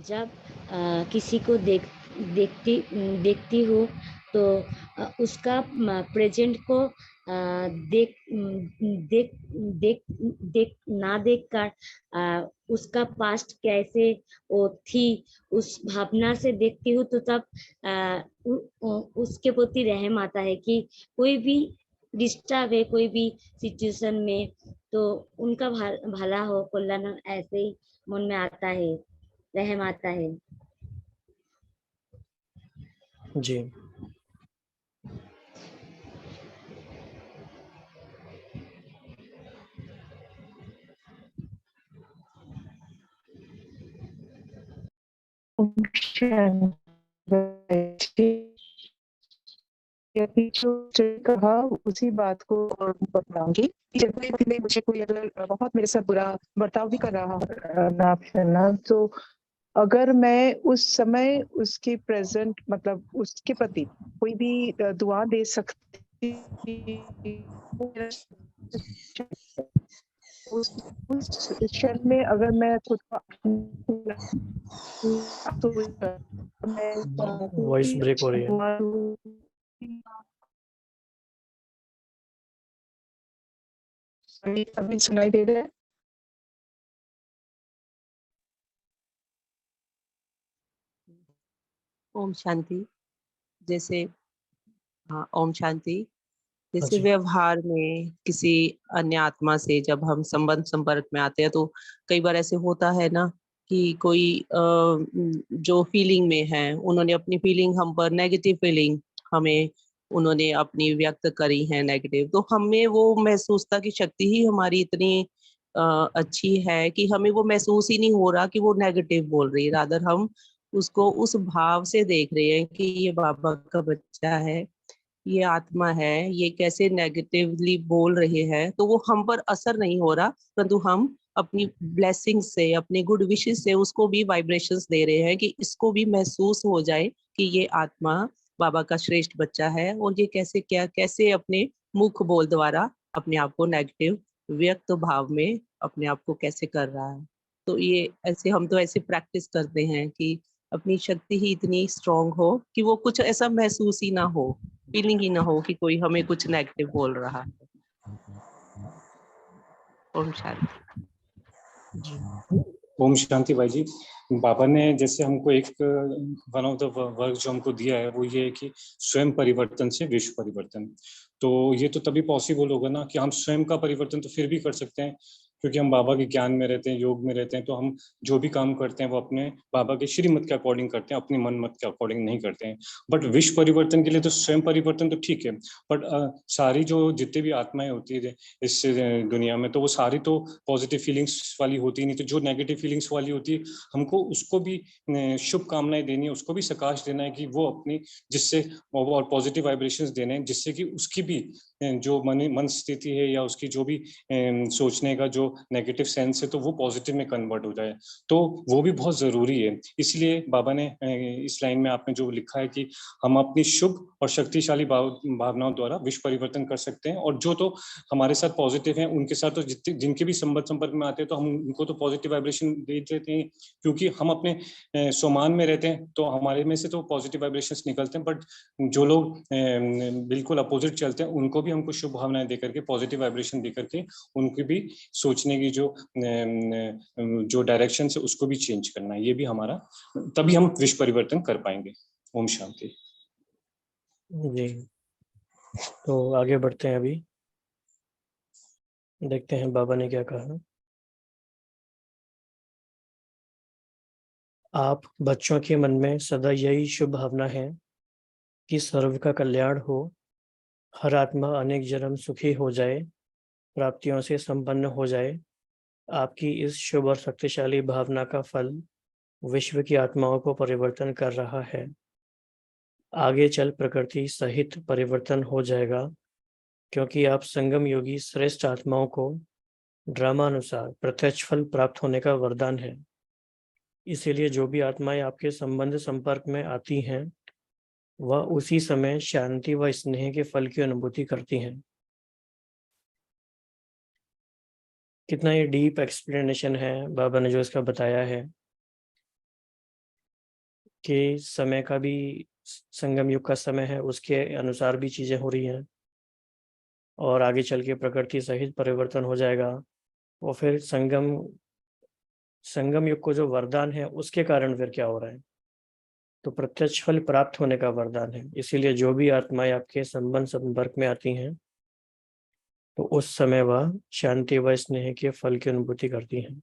जब किसी को देखती हो तो उसका प्रेजेंट को देख देख देख देख ना देखकर उसका पास्ट कैसे वो थी उस भावना से देखती हूँ, तो तब उसके प्रति रहम आता है कि कोई भी डिस्टर्ब है, कोई भी सिचुएशन में, तो उनका भला हो, कल्याण हो, ऐसे ही मन में आता है, रहम आता है। जी। कहा उसी बात को और बताऊंगी। जब भी मुझे कोई अगर बहुत मेरे साथ बुरा बर्ताव भी कर रहा ना करना, तो अगर मैं उस समय उसके प्रेजेंट मतलब उसके प्रति कोई भी दुआ दे सकती उस क्षण में, अगर मैं खुद तो मैं वॉइस ब्रेक हो रही है। अभी सुनाई दे रहा है? ओम शांति। जैसे हाँ, ओम शांति। हाँ जैसे जी। व्यवहार में किसी अन्य आत्मा से जब हम संपर्क में आते हैं तो कई बार ऐसे होता है ना कि कोई जो फीलिंग में है, उन्होंने अपनी फीलिंग हम पर, नेगेटिव फीलिंग हमें उन्होंने अपनी व्यक्त करी है नेगेटिव, तो हमें वो महसूसता की शक्ति ही हमारी इतनी अच्छी है कि हमें वो महसूस ही नहीं हो रहा कि वो नेगेटिव बोल रही है। रादर हम उसको उस भाव से देख रहे हैं कि ये बाबा का बच्चा है, ये आत्मा है, ये कैसे नेगेटिवली बोल रहे हैं, तो वो हम पर असर नहीं हो रहा, परंतु हम अपनी ब्लेसिंग से, अपनी गुड विशेस से उसको भी वाइब्रेशंस दे रहे हैं कि इसको भी महसूस हो जाए कि ये आत्मा बाबा का श्रेष्ठ बच्चा है और ये कैसे अपने मुख बोल द्वारा अपने आप को नेगेटिव व्यक्त भाव में अपने आप को कैसे कर रहा है। तो ये ऐसे हम तो ऐसे प्रैक्टिस करते हैं कि अपनी शक्ति ही इतनी स्ट्रांग हो कि वो कुछ ऐसा महसूस ही ना हो, फीलिंग ही ना हो कि कोई हमें कुछ नेगेटिव बोल रहा है। ओम शांति। ओम शांति भाई जी। बाबा ने जैसे हमको एक वन ऑफ द वर्क जो हमको दिया है वो ये है कि स्वयं परिवर्तन से विश्व परिवर्तन। तो ये तो तभी पॉसिबल होगा ना कि हम स्वयं का परिवर्तन तो फिर भी कर सकते हैं, क्योंकि हम बाबा के ज्ञान में रहते हैं, योग में रहते हैं, तो हम जो भी काम करते हैं वो अपने बाबा के श्रीमत के अकॉर्डिंग करते हैं, अपनी मन मत के अकॉर्डिंग नहीं करते हैं। बट विश्व परिवर्तन के लिए तो स्वयं परिवर्तन तो ठीक है, बट सारी जो जितनी भी आत्माएं होती है इस दुनिया में, तो वो सारी तो पॉजिटिव फीलिंग्स वाली होती नहीं, तो जो नेगेटिव फीलिंग्स वाली होती है हमको उसको भी शुभकामनाएं देनी है, उसको भी सकाश देना है कि वो अपनी जिससे और पॉजिटिव वाइब्रेशंस देने हैं, जिससे कि उसकी भी जो मन स्थिति है या उसकी जो भी सोचने का जो नेगेटिव सेंस है तो वो पॉजिटिव में कन्वर्ट हो जाए। तो वो भी बहुत जरूरी है। इसलिए बाबा ने इस लाइन में आपने जो लिखा है कि हम अपनी शुभ और शक्तिशाली भावनाओं द्वारा विश्व परिवर्तन कर सकते हैं, और जो तो हमारे साथ पॉजिटिव हैं उनके साथ तो जिनके भी संपर्क में आते हैं तो हम उनको तो पॉजिटिव वाइब्रेशन दे देते हैं, क्योंकि हम अपने सोमान में रहते हैं तो हमारे में से तो पॉजिटिव वाइब्रेशंस निकलते हैं। बट जो लोग बिल्कुल अपोजिट चलते हैं उनको भी हमको शुभ भावनाएं दे करके, पॉजिटिव वाइब्रेशन दे करके उनकी भी सोचने की जो डायरेक्शन है उसको भी चेंज करना है। ये भी हमारा, तभी हम विश्व परिवर्तन कर पाएंगे। ओम शांति। जी, तो आगे बढ़ते हैं। अभी देखते हैं बाबा ने क्या कहा। आप बच्चों के मन में सदा यही शुभ भावना है कि सर्व का कल्याण हो, हर आत्मा अनेक जन्म सुखी हो जाए, प्राप्तियों से संपन्न हो जाए। आपकी इस शुभ और शक्तिशाली भावना का फल विश्व की आत्माओं को परिवर्तन कर रहा है। आगे चल प्रकृति सहित परिवर्तन हो जाएगा, क्योंकि आप संगम योगी श्रेष्ठ आत्माओं को ड्रामानुसार प्रत्यक्ष फल प्राप्त होने का वरदान है। इसीलिए जो भी आत्माएं आपके संपर्क में आती हैं वह उसी समय शांति व स्नेह के फल की अनुभूति करती हैं। कितना ये डीप एक्सप्लेनेशन है बाबा ने जो इसका बताया है कि समय का भी, संगम युग का समय है, उसके अनुसार भी चीजें हो रही हैं, और आगे चल के प्रकृति सहित परिवर्तन हो जाएगा। और फिर संगम युग को जो वरदान है उसके कारण फिर क्या हो रहा है, तो प्रत्यक्ष फल प्राप्त होने का वरदान है। इसीलिए जो भी आत्माएं आपके संपर्क में आती हैं तो उस समय वह शांति व स्नेह के फल की अनुभूति करती हैं।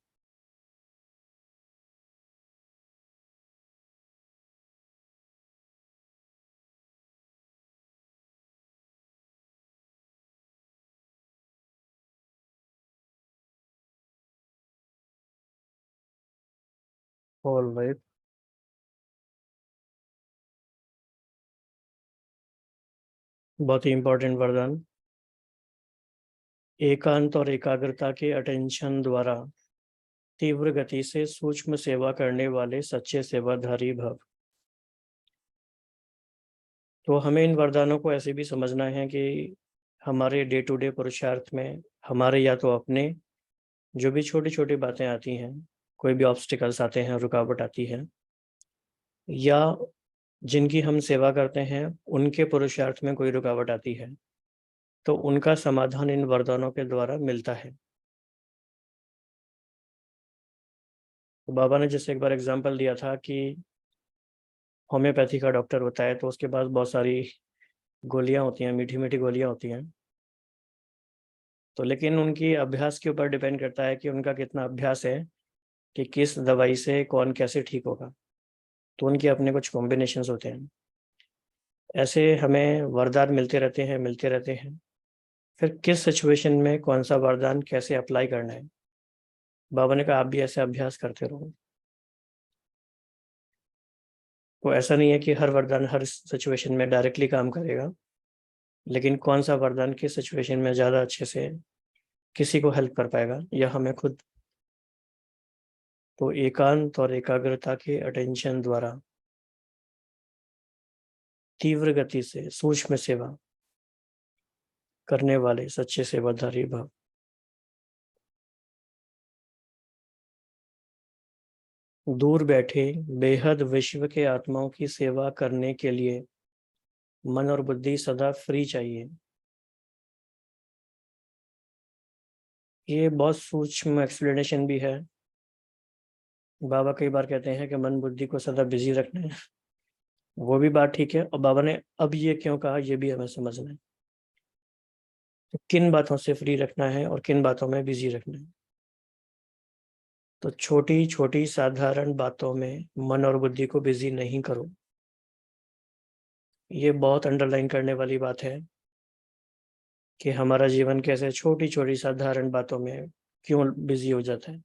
ऑल राइट, बहुत ही इंपॉर्टेंट वरदान। एकांत और एकाग्रता के अटेंशन द्वारा तीव्र गति से सूक्ष्म सेवा करने वाले सच्चे सेवाधारी भव। तो हमें इन वरदानों को ऐसे भी समझना है कि हमारे डे टू डे पुरुषार्थ में हमारे या तो अपने जो भी छोटी छोटी बातें आती हैं, कोई भी ऑब्स्टिकल्स आते हैं, रुकावट आती है, या जिनकी हम सेवा करते हैं उनके पुरुषार्थ में कोई रुकावट आती है, तो उनका समाधान इन वरदानों के द्वारा मिलता है। तो बाबा ने जैसे एक बार एग्जाम्पल दिया था कि होम्योपैथी का डॉक्टर होता है तो उसके पास बहुत सारी गोलियां होती हैं, मीठी मीठी गोलियां होती हैं। तो लेकिन उनकी अभ्यास के ऊपर डिपेंड करता है कि उनका कितना अभ्यास है कि किस दवाई से कौन कैसे ठीक होगा। तो उनके अपने कुछ कॉम्बिनेशंस होते हैं। ऐसे हमें वरदान मिलते रहते हैं। फिर किस सिचुएशन में कौन सा वरदान कैसे अप्लाई करना है, बाबा ने कहा आप भी ऐसे अभ्यास करते रहो। तो ऐसा नहीं है कि हर वरदान हर सिचुएशन में डायरेक्टली काम करेगा, लेकिन कौन सा वरदान किस सिचुएशन में ज़्यादा अच्छे से किसी को हेल्प कर पाएगा यह हमें खुद। तो एकांत और एकाग्रता के अटेंशन द्वारा तीव्र गति से सूक्ष्म सेवा करने वाले सच्चे सेवाधारी भव। दूर बैठे बेहद विश्व के आत्माओं की सेवा करने के लिए मन और बुद्धि सदा फ्री चाहिए। ये बहुत सूक्ष्म एक्सप्लेनेशन भी है। बाबा कई बार कहते हैं कि मन बुद्धि को सदा बिजी रखना है, वो भी बात ठीक है। और बाबा ने अब ये क्यों कहा ये भी हमें समझना है, तो किन बातों से फ्री रखना है और किन बातों में बिजी रखना है। तो छोटी छोटी साधारण बातों में मन और बुद्धि को बिजी नहीं करो। ये बहुत अंडरलाइन करने वाली बात है कि हमारा जीवन कैसे छोटी छोटी साधारण बातों में क्यों बिजी हो जाता है।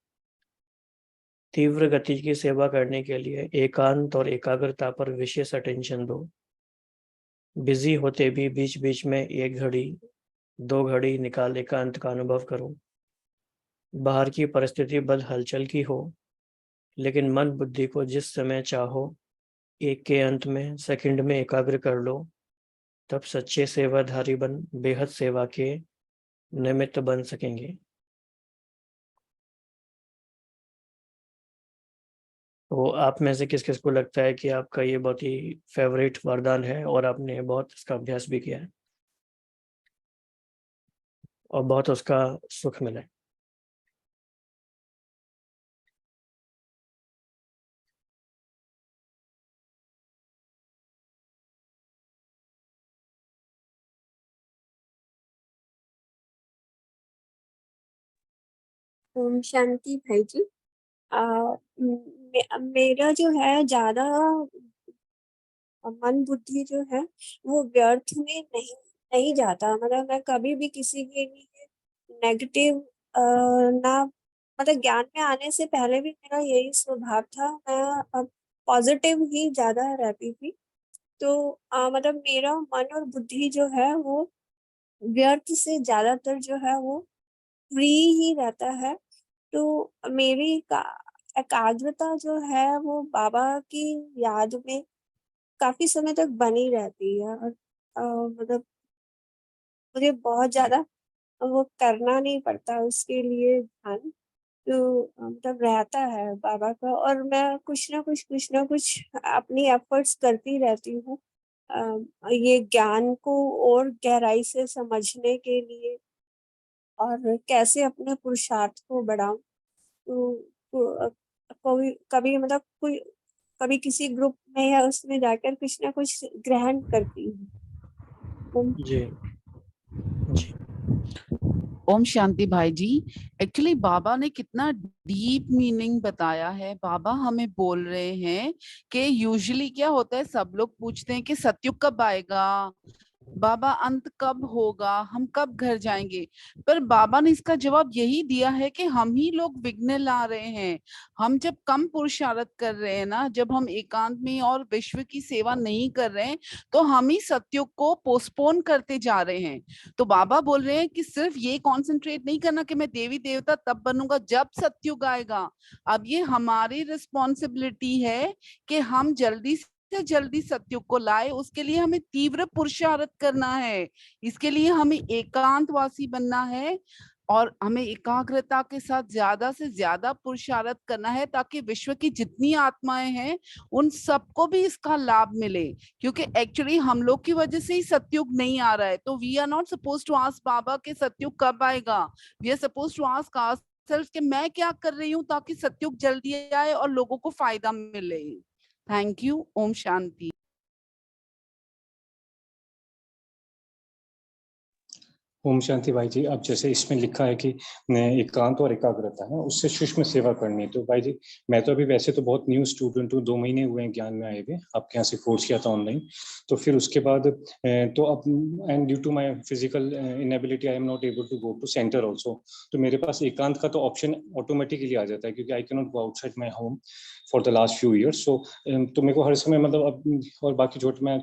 तीव्र गति की सेवा करने के लिए एकांत और एकाग्रता पर विशेष अटेंशन दो। बिजी होते भी बीच बीच में 1 घड़ी 2 घड़ी निकाल एकांत का अनुभव करो। बाहर की परिस्थिति बद हलचल की हो, लेकिन मन बुद्धि को जिस समय चाहो एक के अंत में सेकंड में एकाग्र कर लो, तब सच्चे सेवाधारी बन बेहद सेवा के निमित्त बन सकेंगे। तो आप में से किस किस को लगता है कि आपका ये बहुत ही फेवरेट वरदान है और आपने बहुत इसका अभ्यास भी किया है और बहुत उसका सुख मिला है? ओम शांति भाई जी। मेरा जो है ज्यादा मन बुद्धि जो है वो व्यर्थ में नहीं जाता। मतलब मैं कभी भी किसी के लिए नेगेटिव ना, मतलब ज्ञान में आने से पहले भी मेरा यही स्वभाव था। मैं पॉजिटिव ही ज्यादा रहती थी। तो मतलब मेरा मन और बुद्धि जो है वो व्यर्थ से ज्यादातर जो है वो फ्री ही रहता है। तो मेरी एकाग्रता जो है वो बाबा की याद में काफी समय तक बनी रहती है। और मतलब मुझे बहुत ज्यादा वो करना नहीं पड़ता उसके लिए ध्यान। तो मतलब रहता है बाबा का, और मैं कुछ ना कुछ अपनी एफर्ट्स करती रहती हूँ ये ज्ञान को और गहराई से समझने के लिए और कैसे अपने पुरुषार्थ को बढ़ाऊं। तो कोई कभी मतलब कोई कभी किसी ग्रुप में या उसमें जाकर कुछ ना कुछ ग्रहण करती हूँ। जी जी। ओम शांति भाई जी। एक्चुअली बाबा ने कितना डीप मीनिंग बताया है। बाबा हमें बोल रहे हैं कि यूजुअली क्या होता है, सब लोग पूछते हैं कि सतयुग कब आएगा, बाबा अंत कब होगा, हम कब घर जाएंगे। पर बाबा ने इसका जवाब यही दिया है कि हम ही लोग विघ्न ला रहे हैं। हम जब कम पुरुषार्थ कर रहे हैं ना, जब हम एकांत में और विश्व की सेवा नहीं कर रहे हैं, तो हम ही सतयुग को पोस्टपोन करते जा रहे हैं। तो बाबा बोल रहे हैं कि सिर्फ ये कॉन्सेंट्रेट नहीं करना कि मैं देवी देवता तब बनूंगा जब सतयुग आएगा। अब ये हमारी रिस्पॉन्सिबिलिटी है कि हम जल्दी से जल्दी सतयुग को लाए। उसके लिए हमें तीव्र पुरुषार्थ करना है। इसके लिए हमें एकांतवासी बनना है। और हमें एकाग्रता के साथ ज्यादा से ज्यादा पुरुषार्थ करना है ताकि विश्व की जितनी आत्माएं हैं उन सबको भी इसका लाभ मिले, क्योंकि एक्चुअली हम लोग की वजह से ही सतयुग नहीं आ रहा है। तो we are not suppose to ask बाबा के सतयुग कब आएगा, we are suppose to ask ourselves कि मैं क्या कर रही हूँ ताकि सतयुग जल्दी आए और लोगों को फायदा मिले। Thank you. ओम शांति। ओम शांति भाई जी। अब जैसे इसमें लिखा है कि एकांत और एकाग्रता है, उससे सूक्ष्म सेवा करनी है। तो भाई जी मैं तो अभी वैसे तो बहुत न्यू स्टूडेंट हूँ, 2 महीने हुए हैं ज्ञान में आए हुए, आपके यहाँ से कोर्स किया था ऑनलाइन। तो फिर उसके बाद तो अब and due to my physical inability I am not able to go to centre also. तो मेरे पास एकांत का तो ऑप्शन ऑटोमेटिकली आ जाता है, क्योंकि I can not go outside my home for the last few years. So तो मेरे को हर समय मतलब अब और बाकी छोटे मैं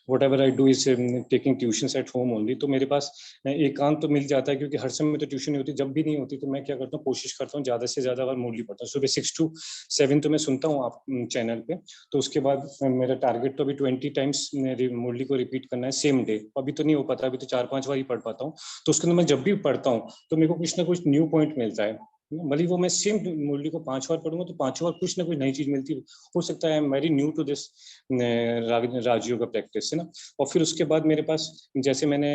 whatever I do is taking tuitions at home only। तो मेरे पास एकांत तो मिल जाता है, क्योंकि हर समय तो ट्यूशन नहीं होती। जब भी नहीं होती तो मैं क्या करता हूँ, कोशिश करता हूँ ज्यादा से ज्यादा बार मुरली पढ़ता हूँ। सुबह 6 to 7 तो मैं सुनता हूँ आप चैनल पे। तो उसके बाद मेरा टारगेट तो अभी 20 टाइम्स मुरली को रिपीट करना है सेम डे। अभी तो नहीं हो पाता, अभी तो 4-5 बार ही पढ़ पाता हूँ। तो उसके अंदर मैं जब भी पढ़ता हूँ तो मेरे को कुछ ना कुछ न्यू पॉइंट मिलता है। भले वो मैं सेम मुरली को 5 बार पढ़ूंगा तो 5 बार कुछ ना कुछ नई चीज मिलती हो सकता है। I am very new to this Rajyoga का प्रैक्टिस है ना। और फिर उसके बाद मेरे पास जैसे मैंने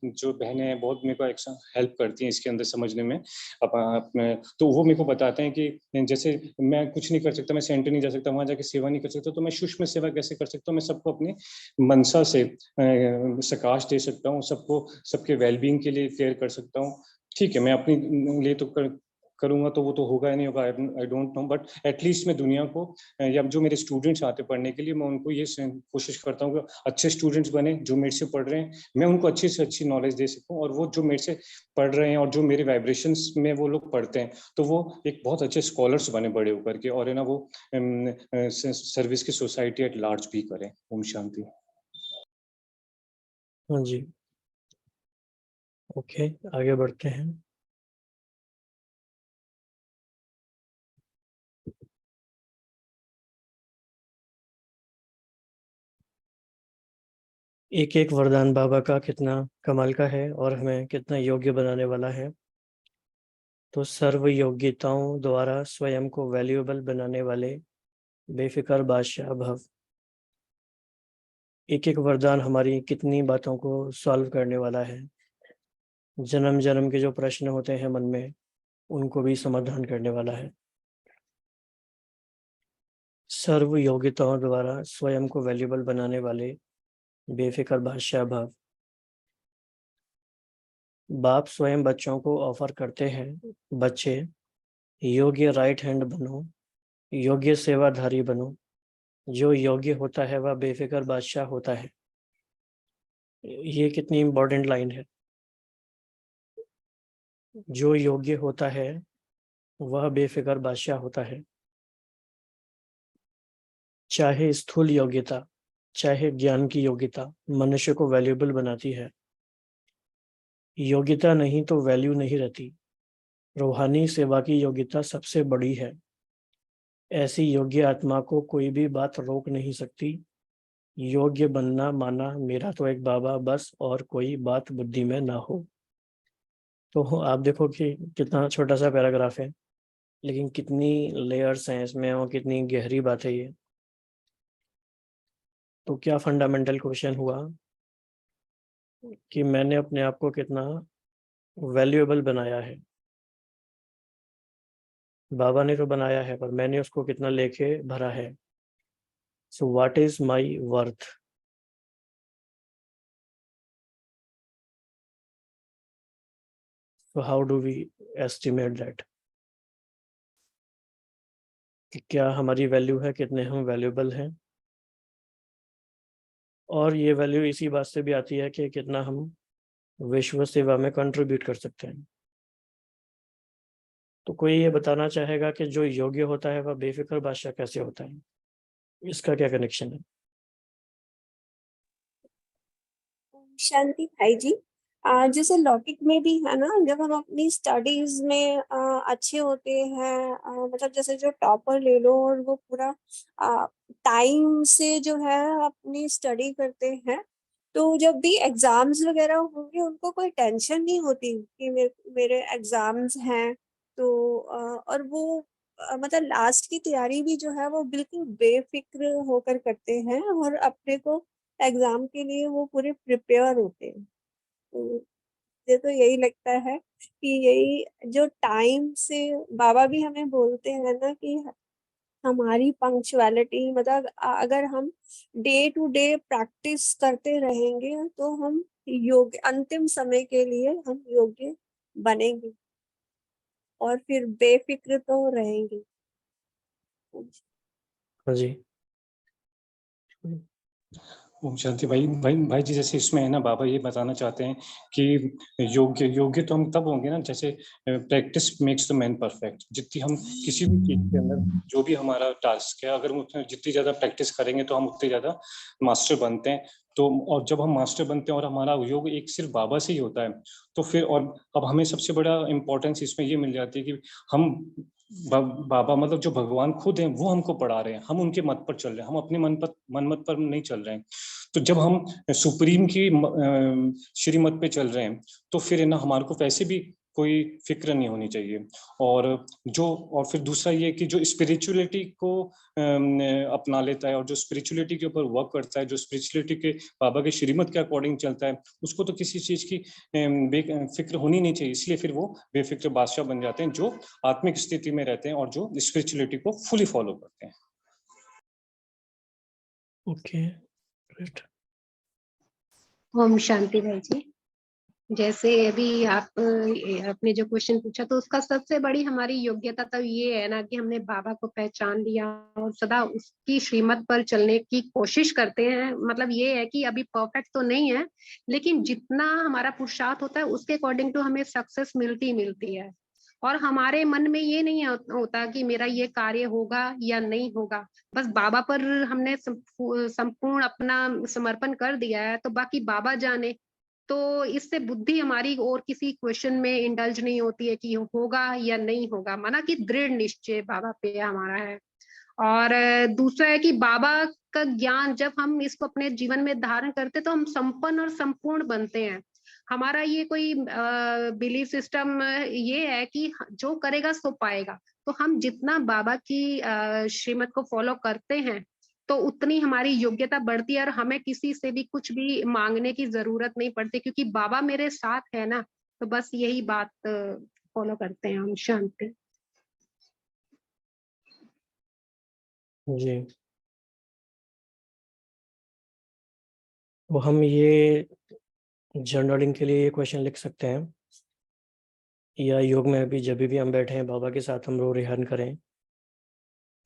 जो बहनें बहुत मेरे को हेल्प करती हैं इसके अंदर समझने में तो वो मेरे को बताते हैं कि जैसे मैं कुछ नहीं कर सकता, मैं सेंटर नहीं जा सकता, वहां जाके सेवा नहीं कर सकता, तो मैं सूक्ष्म सेवा कैसे कर सकता हूँ। मैं सबको अपनी मनसा से सकाश दे सकता हूँ, सबको सबके वेलबींग के लिए केयर कर सकता हूँ। ठीक है, मैं अपने लिए तो करूंगा तो वो तो होगा ही नहीं होगा, I don't know, but at least मैं दुनिया को या जो मेरे स्टूडेंट्स आते पढ़ने के लिए मैं उनको ये कोशिश करता हूँ कि अच्छे स्टूडेंट्स बने। जो मेरे से पढ़ रहे हैं मैं उनको अच्छी से अच्छी नॉलेज दे सकूँ, और वो जो मेरे से पढ़ रहे हैं और जो मेरे वाइब्रेशंस में वो लोग पढ़ते हैं तो वो एक बहुत अच्छे स्कॉलर्स बने बड़े होकर के, और है ना वो सर्विस की सोसाइटी एट लार्ज भी करें। ओम शांति। हाँ जी, ओके, आगे बढ़ते हैं। एक एक वरदान बाबा का कितना कमाल का है और हमें कितना योग्य बनाने वाला है। तो सर्व योग्यताओं द्वारा स्वयं को वैल्यूएबल बनाने वाले बेफिक्र बादशाह भव। एक एक वरदान हमारी कितनी बातों को सॉल्व करने वाला है। जन्म जन्म के जो प्रश्न होते हैं मन में उनको भी समाधान करने वाला है। सर्व योग्यताओं द्वारा स्वयं को वैल्यूएबल बनाने वाले बेफिक्र बादशाह भव। बाप स्वयं बच्चों को ऑफर करते हैं, बच्चे योग्य राइट हैंड बनो, योग्य सेवाधारी बनो। जो योग्य होता है वह बेफिक्र बादशाह होता है। ये कितनी इम्पोर्टेंट लाइन है। जो योग्य होता है वह बेफिक्र बादशाह होता है। चाहे स्थूल योग्यता चाहे ज्ञान की योग्यता मनुष्य को वैल्यूएबल बनाती है। योग्यता नहीं तो वैल्यू नहीं रहती। रूहानी सेवा की योग्यता सबसे बड़ी है। ऐसी योग्य आत्मा को कोई भी बात रोक नहीं सकती। योग्य बनना माना मेरा तो एक बाबा बस, और कोई बात बुद्धि में ना हो। तो आप देखो कि कितना छोटा सा पैराग्राफ है लेकिन कितनी लेयर्स हैं इसमें और कितनी गहरी बात है ये। तो क्या फंडामेंटल क्वेश्चन हुआ कि मैंने अपने आप को कितना वैल्यूएबल बनाया है। बाबा ने तो बनाया है पर मैंने उसको कितना लेके भरा है। So what is my worth. So how do we estimate that, कि क्या हमारी वैल्यू है, कितने हम वैल्यूएबल हैं। और ये वैल्यू इसी बात से भी आती है कि कितना हम विश्व सेवा में कंट्रीब्यूट कर सकते हैं। तो कोई ये बताना चाहेगा कि जो योग्य होता है वह बेफिक्र बादशाह कैसे होता है, इसका क्या कनेक्शन है। शांति भाई जी, जैसे लौकिक में भी है ना, जब हम अपनी स्टडीज में अच्छे होते हैं, मतलब जैसे जो टॉपर ले लो और वो पूरा टाइम से जो है अपनी स्टडी करते हैं, तो जब भी एग्जाम्स वगैरह होंगे उनको कोई टेंशन नहीं होती कि मेरे एग्जाम्स हैं। तो और वो मतलब लास्ट की तैयारी भी जो है वो बिल्कुल बेफिक्र होकर करते हैं और अपने को एग्जाम के लिए वो पूरे प्रिपेयर होते हैं। तो मुझे तो यही लगता है कि यही जो टाइम से बाबा भी हमें बोलते हैं ना कि हमारी पंक्चुअलिटी मतलब अगर हम डे टू डे प्रैक्टिस करते रहेंगे तो हम योग्य अंतिम समय के लिए हम योग्य बनेंगे और फिर बेफिक्र तो रहेंगे। हाँ जी। ओम शांति। भाई जी, जैसे इसमें है ना, बाबा ये बताना चाहते हैं कि योग्य तो हम तब होंगे ना, जैसे practice makes the man perfect. जितनी हम किसी भी चीज के अंदर जो भी हमारा टास्क है, अगर हम उसमें जितनी ज्यादा प्रैक्टिस करेंगे तो हम उतने ज्यादा मास्टर बनते हैं। तो और जब हम मास्टर बनते हैं और हमारा योग एक सिर्फ बाबा से ही होता है, तो फिर और अब हमें सबसे बड़ा इम्पोर्टेंस इसमें ये मिल जाती है कि हम बाबा मतलब जो भगवान खुद हैं वो हमको पढ़ा रहे हैं, हम उनके मत पर चल रहे हैं, हम अपने मन मत पर नहीं चल रहे हैं। तो जब हम सुप्रीम की श्रीमत पे चल रहे हैं तो फिर है ना, हमारे को वैसे भी कोई फिक्र नहीं होनी चाहिए। और फिर दूसरा ये कि जो स्पिरिचुअलिटी को अपना लेता है और जो स्पिरिचुअलिटी के ऊपर वर्क करता है, जो स्पिरिचुअलिटी के बाबा के श्रीमत के अकॉर्डिंग चलता है, उसको तो किसी चीज की फिक्र होनी नहीं चाहिए। इसलिए फिर वो बेफिक्र बादशाह बन जाते हैं जो आत्मिक स्थिति में रहते हैं और जो स्पिरिचुअलिटी को फुली फॉलो करते हैं। Okay, great. ओम शांति भाई जी। जैसे अभी आपने जो क्वेश्चन पूछा, तो उसका सबसे बड़ी हमारी योग्यता तो ये है ना कि हमने बाबा को पहचान लिया और सदा उसकी श्रीमत पर चलने की कोशिश करते हैं। मतलब ये है कि अभी परफेक्ट तो नहीं है, लेकिन जितना हमारा पुरुषार्थ होता है उसके अकॉर्डिंग तो हमें सक्सेस मिलती है। और हमारे मन में ये नहीं होता कि मेरा ये कार्य होगा या नहीं होगा। बस बाबा पर हमने संपूर्ण अपना समर्पण कर दिया है, तो बाकी बाबा जाने। तो इससे बुद्धि हमारी और किसी क्वेश्चन में इंडल्ज नहीं होती है कि होगा या नहीं होगा, माना कि दृढ़ निश्चय बाबा पे हमारा है। और दूसरा है कि बाबा का ज्ञान जब हम इसको अपने जीवन में धारण करते तो हम संपन्न और संपूर्ण बनते हैं। हमारा ये कोई बिलीफ सिस्टम ये है कि जो करेगा सो पाएगा। तो हम जितना बाबा की श्रीमत को फॉलो करते हैं तो उतनी हमारी योग्यता बढ़ती है और हमें किसी से भी कुछ भी मांगने की जरूरत नहीं पड़ती, क्योंकि बाबा मेरे साथ है ना। तो बस यही बात फॉलो करते हैं हम। शांति। जी, वो हम ये जर्नलिंग के लिए ये क्वेश्चन लिख सकते हैं, या योग में भी जब भी हम बैठे हैं बाबा के साथ हम रो रिहान करें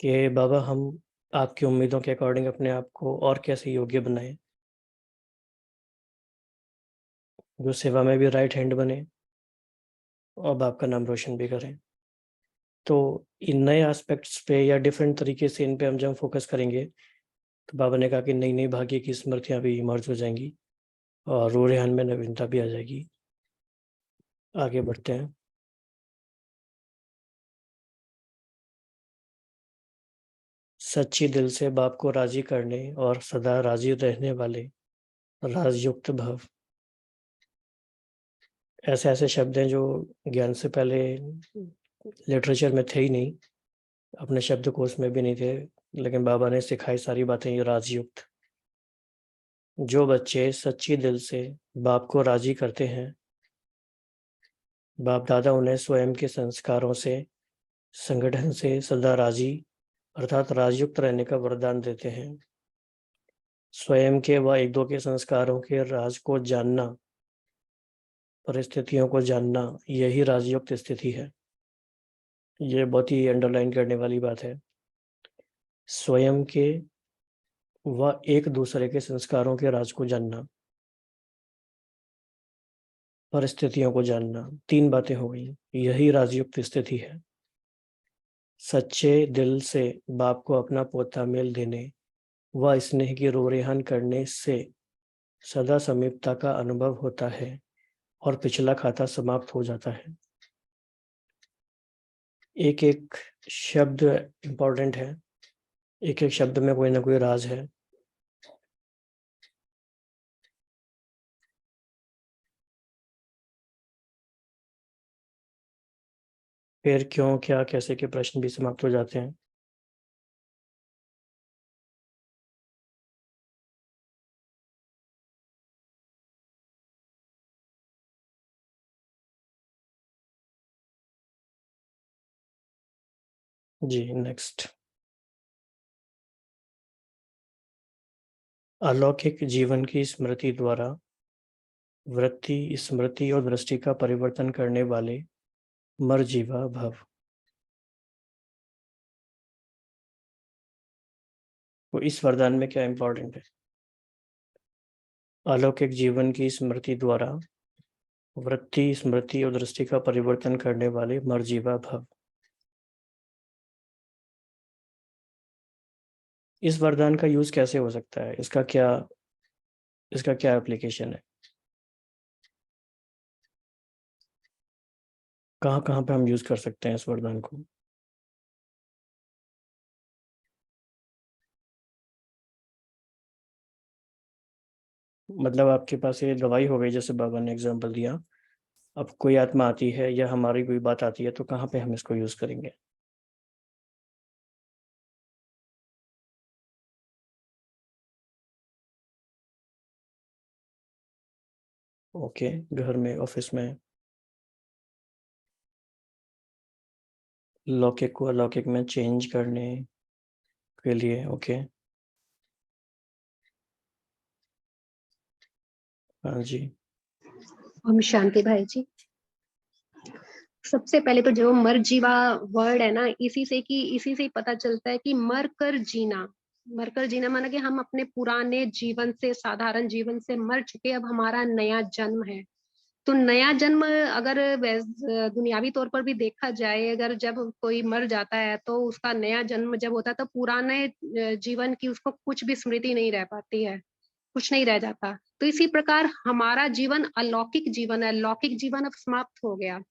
कि बाबा हम आपकी उम्मीदों के अकॉर्डिंग अपने आप को और कैसे योग्य बनाएं, जो सेवा में भी राइट हैंड बने और बाप का नाम रोशन भी करें। तो इन नए एस्पेक्ट्स पे या डिफरेंट तरीके से इन पे हम जब फोकस करेंगे तो बाबा ने कहा कि नई नई भाग्य की स्मृतियां भी इमर्ज हो जाएंगी और रो रिहान में नवीनता भी आ जाएगी। आगे बढ़ते हैं। सच्ची दिल से बाप को राजी करने और सदा राजी रहने वाले राजयुक्त भव। ऐसे ऐसे शब्द हैं जो ज्ञान से पहले लिटरेचर में थे ही नहीं, अपने शब्दकोश में भी नहीं थे, लेकिन बाबा ने सिखाई सारी बातें ये राजयुक्त। जो बच्चे सच्ची दिल से बाप को राजी करते हैं, बाप दादा उन्हें स्वयं के संस्कारों से, संगठन से सदा राजी अर्थात राजयुक्त रहने का वरदान देते हैं। स्वयं के व एक दो के संस्कारों के राज को जानना, परिस्थितियों को जानना, यही राजयुक्त स्थिति है। ये बहुत ही अंडरलाइन करने वाली बात है। स्वयं के व एक दूसरे के संस्कारों के राज को जानना, परिस्थितियों को जानना, तीन बातें हो गई, यही राजयुक्त स्थिति है। सच्चे दिल से बाप को अपना पोता मेल देने व स्नेह की रोरेहन करने से सदा समीपता का अनुभव होता है और पिछला खाता समाप्त हो जाता है। एक एक शब्द इम्पोर्टेंट है, एक एक शब्द में कोई ना कोई राज है। फिर क्यों, क्या, कैसे के प्रश्न भी समाप्त हो जाते हैं। जी नेक्स्ट। अलौकिक जीवन की स्मृति द्वारा वृत्ति, स्मृति और दृष्टि का परिवर्तन करने वाले मरजीवा भव। तो इस वरदान में क्या इंपॉर्टेंट है? अलौकिक जीवन की स्मृति द्वारा वृत्ति, स्मृति और दृष्टि का परिवर्तन करने वाले मरजीवा भव। इस वरदान का यूज कैसे हो सकता है? इसका क्या एप्लीकेशन है? कहाँ कहाँ पे हम यूज कर सकते हैं इस वरदान को? मतलब आपके पास ये दवाई हो गई, जैसे बाबा ने एग्जांपल दिया, अब कोई आत्मा आती है या हमारी कोई बात आती है तो कहाँ पे हम इसको यूज करेंगे? ओके, घर में, ऑफिस में, लौकिक को अलौकिक में चेंज करने के लिए। ओके, हाँ जी। ओम शांति भाई जी। सबसे पहले तो जो मर जीवा वर्ड है ना, इसी से ही पता चलता है कि मर कर जीना माना कि हम अपने पुराने जीवन से, साधारण जीवन से मर चुके, अब हमारा नया जन्म है। तो नया जन्म अगर दुनियावी तौर पर भी देखा जाए, अगर जब कोई मर जाता है तो उसका नया जन्म जब होता है तो पुराने जीवन की उसको कुछ भी स्मृति नहीं रह पाती है, कुछ नहीं रह जाता। तो इसी प्रकार हमारा जीवन अलौकिक जीवन है, लौकिक जीवन अब समाप्त हो गया।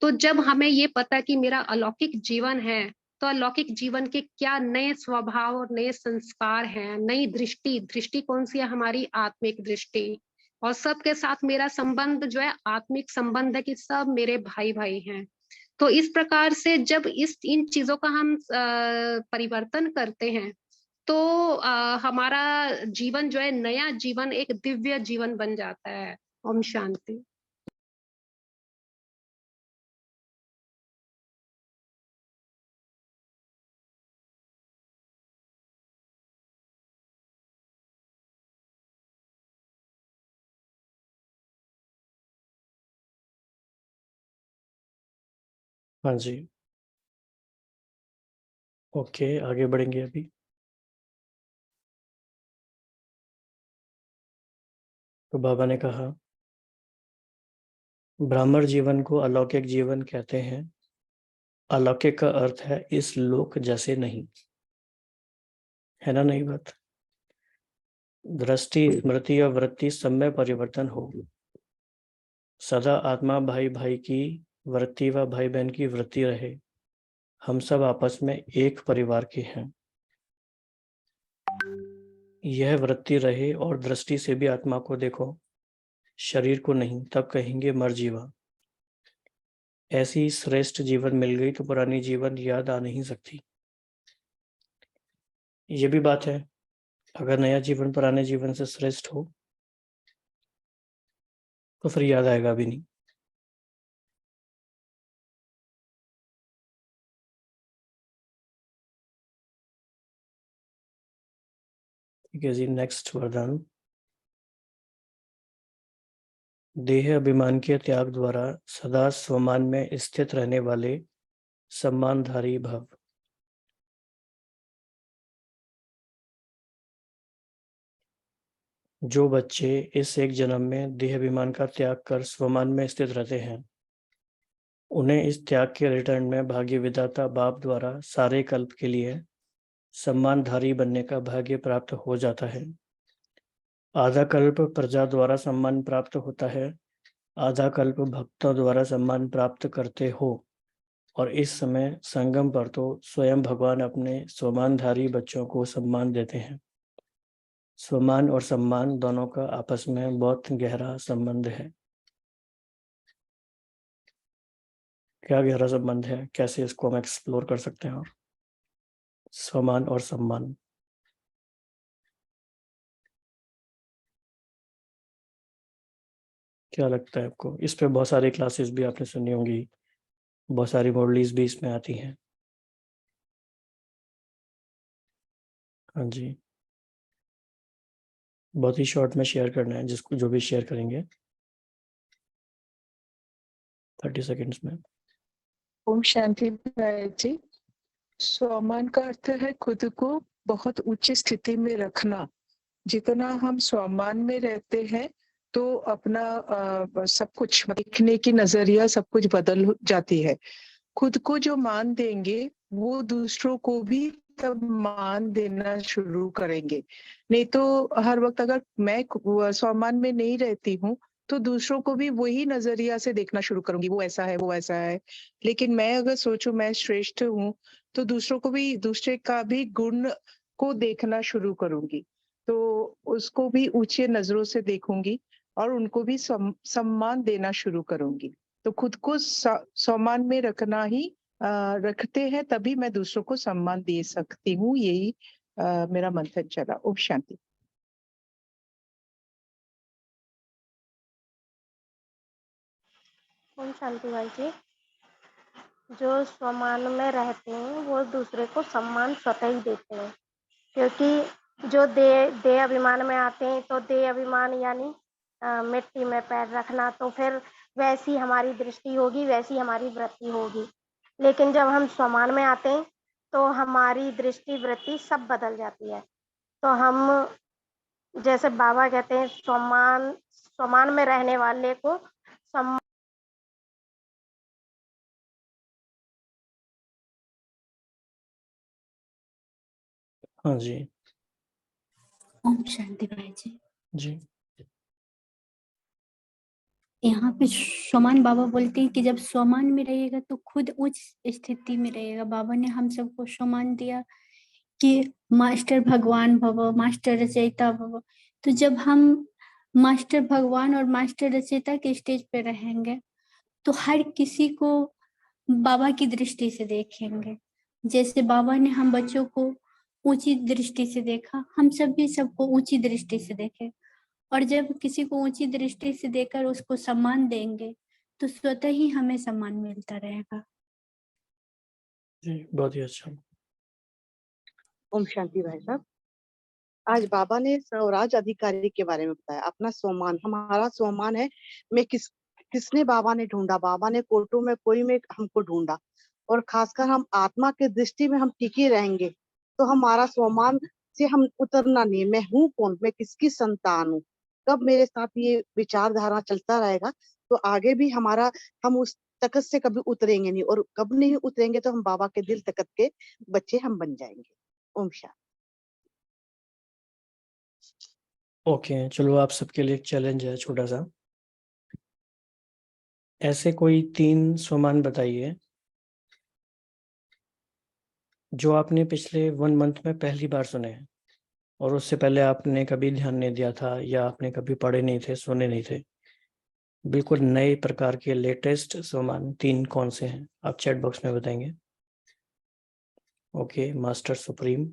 तो जब हमें ये पता कि मेरा अलौकिक जीवन है, तो अलौकिक जीवन के क्या नए स्वभाव और नए संस्कार हैं, नई दृष्टि कौन सी है? हमारी आत्मिक दृष्टि। और सबके साथ मेरा संबंध जो है आत्मिक संबंध है कि सब मेरे भाई भाई हैं। तो इस प्रकार से जब इन चीजों का हम परिवर्तन करते हैं तो हमारा जीवन जो है, नया जीवन एक दिव्य जीवन बन जाता है। ओम शांति। हाँ जी, ओके, आगे बढ़ेंगे अभी। तो बाबा ने कहा, ब्राह्मण जीवन को अलौकिक जीवन कहते हैं। अलौकिक का अर्थ है इस लोक जैसे नहीं, है ना? नहीं बात? दृष्टि, स्मृति और वृत्ति सब में परिवर्तन हो। सदा आत्मा भाई भाई की वृत्ति व भाई बहन की वृत्ति रहे। हम सब आपस में एक परिवार के हैं। यह वृत्ति रहे और दृष्टि से भी आत्मा को देखो, शरीर को नहीं, तब कहेंगे मर जीवा। ऐसी श्रेष्ठ जीवन मिल गई तो पुरानी जीवन याद आ नहीं सकती। ये भी बात है, अगर नया जीवन पुराने जीवन से श्रेष्ठ हो तो फिर याद आएगा भी नहीं। ठीक है जी, नेक्स्ट वरदान। देह अभिमान के त्याग द्वारा सदा स्वमान में स्थित रहने वाले सम्मानधारी भव। जो बच्चे इस एक जन्म में देह अभिमान का त्याग कर स्वमान में स्थित रहते हैं, उन्हें इस त्याग के रिटर्न में भाग्य विधाता बाप द्वारा सारे कल्प के लिए सम्मानधारी बनने का भाग्य प्राप्त हो जाता है। आधा कल्प प्रजा द्वारा सम्मान प्राप्त होता है, आधा कल्प भक्तों द्वारा सम्मान प्राप्त करते हो, और इस समय संगम पर तो स्वयं भगवान अपने स्वमानधारी बच्चों को सम्मान देते हैं। स्वमान और सम्मान दोनों का आपस में बहुत गहरा संबंध है। क्या गहरा संबंध है, कैसे इसको हम एक्सप्लोर कर सकते हैं? और स्वमान और सम्मान, क्या लगता है आपको? इस पे बहुत सारी क्लासेस भी आपने सुनी होंगी, बहुत सारी मॉडलिस भी इसमें आती हैं। हाँ जी, बहुत ही शॉर्ट में शेयर करना है, जिसको जो भी शेयर करेंगे 30 सेकेंड्स में। ओम शांति भाई जी। स्वमान का अर्थ है खुद को बहुत उच्च स्थिति में रखना। जितना हम स्वमान में रहते हैं तो अपना सब कुछ देखने की नजरिया सब कुछ बदल जाती है। खुद को जो मान देंगे वो दूसरों को भी तब मान देना शुरू करेंगे। नहीं तो हर वक्त अगर मैं स्वमान में नहीं रहती हूँ तो दूसरों को भी वही नजरिया से देखना शुरू करूंगी, वो ऐसा है वो ऐसा है। लेकिन मैं अगर सोचूं मैं श्रेष्ठ हूँ तो दूसरों को भी, दूसरे का भी गुण को देखना शुरू करूंगी, तो उसको भी ऊंचे नजरों से देखूंगी और उनको भी सम्मान देना शुरू करूंगी। तो खुद को सम्मान में रखना ही रखते हैं तभी मैं दूसरों को सम्मान दे सकती हूँ। यही मेरा मंथन चला। ओम शांति। ओम शांति भाई जी। जो स्वमान में रहते हैं वो दूसरे को सम्मान स्वतः ही देते हैं, क्योंकि जो देह अभिमान में आते हैं तो देह अभिमान यानी मिट्टी में पैर रखना, तो फिर वैसी हमारी दृष्टि होगी, वैसी हमारी वृत्ति होगी। लेकिन जब हम स्वमान में आते हैं तो हमारी दृष्टि वृत्ति सब बदल जाती है। तो हम, जैसे बाबा कहते हैं, स्वमान में रहने वाले को सम्मान। हाँ जी ओम शांति भाई जी। जी। यहाँ पे स्वमान बाबा बोलते हैं कि जब स्वमान में रहेगा तो खुद उच्च स्थिति में रहेगा। बाबा ने हम सबको स्वमान दिया कि मास्टर भगवान भव, मास्टर रचयिता भव। तो जब हम मास्टर भगवान और मास्टर रचयिता के स्टेज पे रहेंगे तो हर किसी को बाबा की दृष्टि से देखेंगे। जैसे बाबा ने हम बच्चों को ऊंची दृष्टि से देखा, हम सब भी सबको ऊंची दृष्टि से देखें। और जब किसी को ऊंची दृष्टि से देकर उसको सम्मान देंगे तो स्वतः ही हमें सम्मान मिलता रहेगा। जी, बहुत ही अच्छा। ओम शांति भाई साहब। आज बाबा ने स्वराज अधिकारी के बारे में बताया। अपना स्वमान, हमारा स्वमान है। मैं किसने बाबा ने ढूंढा, बाबा ने कोर्टों में कोई में हमको ढूंढा। और खासकर हम आत्मा के दृष्टि में हम टिके रहेंगे तो हमारा स्वमान से हम उतरना नहीं। मैं हूँ कौन, मैं किसकी संतान हूँ, कब मेरे साथ ये विचारधारा चलता रहेगा तो आगे भी हमारा, हम उस तकत से कभी उतरेंगे नहीं। और कब नहीं उतरेंगे तो हम बाबा के दिल तकत के बच्चे हम बन जाएंगे। ओम शांति। ओके, चलो आप सबके लिए एक चैलेंज है छोटा सा। ऐसे कोई 3 स्वमान बताइए जो आपने पिछले 1 मंथ में पहली बार सुने हैं और उससे पहले आपने कभी ध्यान नहीं दिया था या आपने कभी पढ़े नहीं थे, सुने नहीं थे। बिल्कुल नए प्रकार के लेटेस्ट स्वमान 3 कौन से हैं? आप चैट बॉक्स में बताएंगे। ओके, मास्टर सुप्रीम,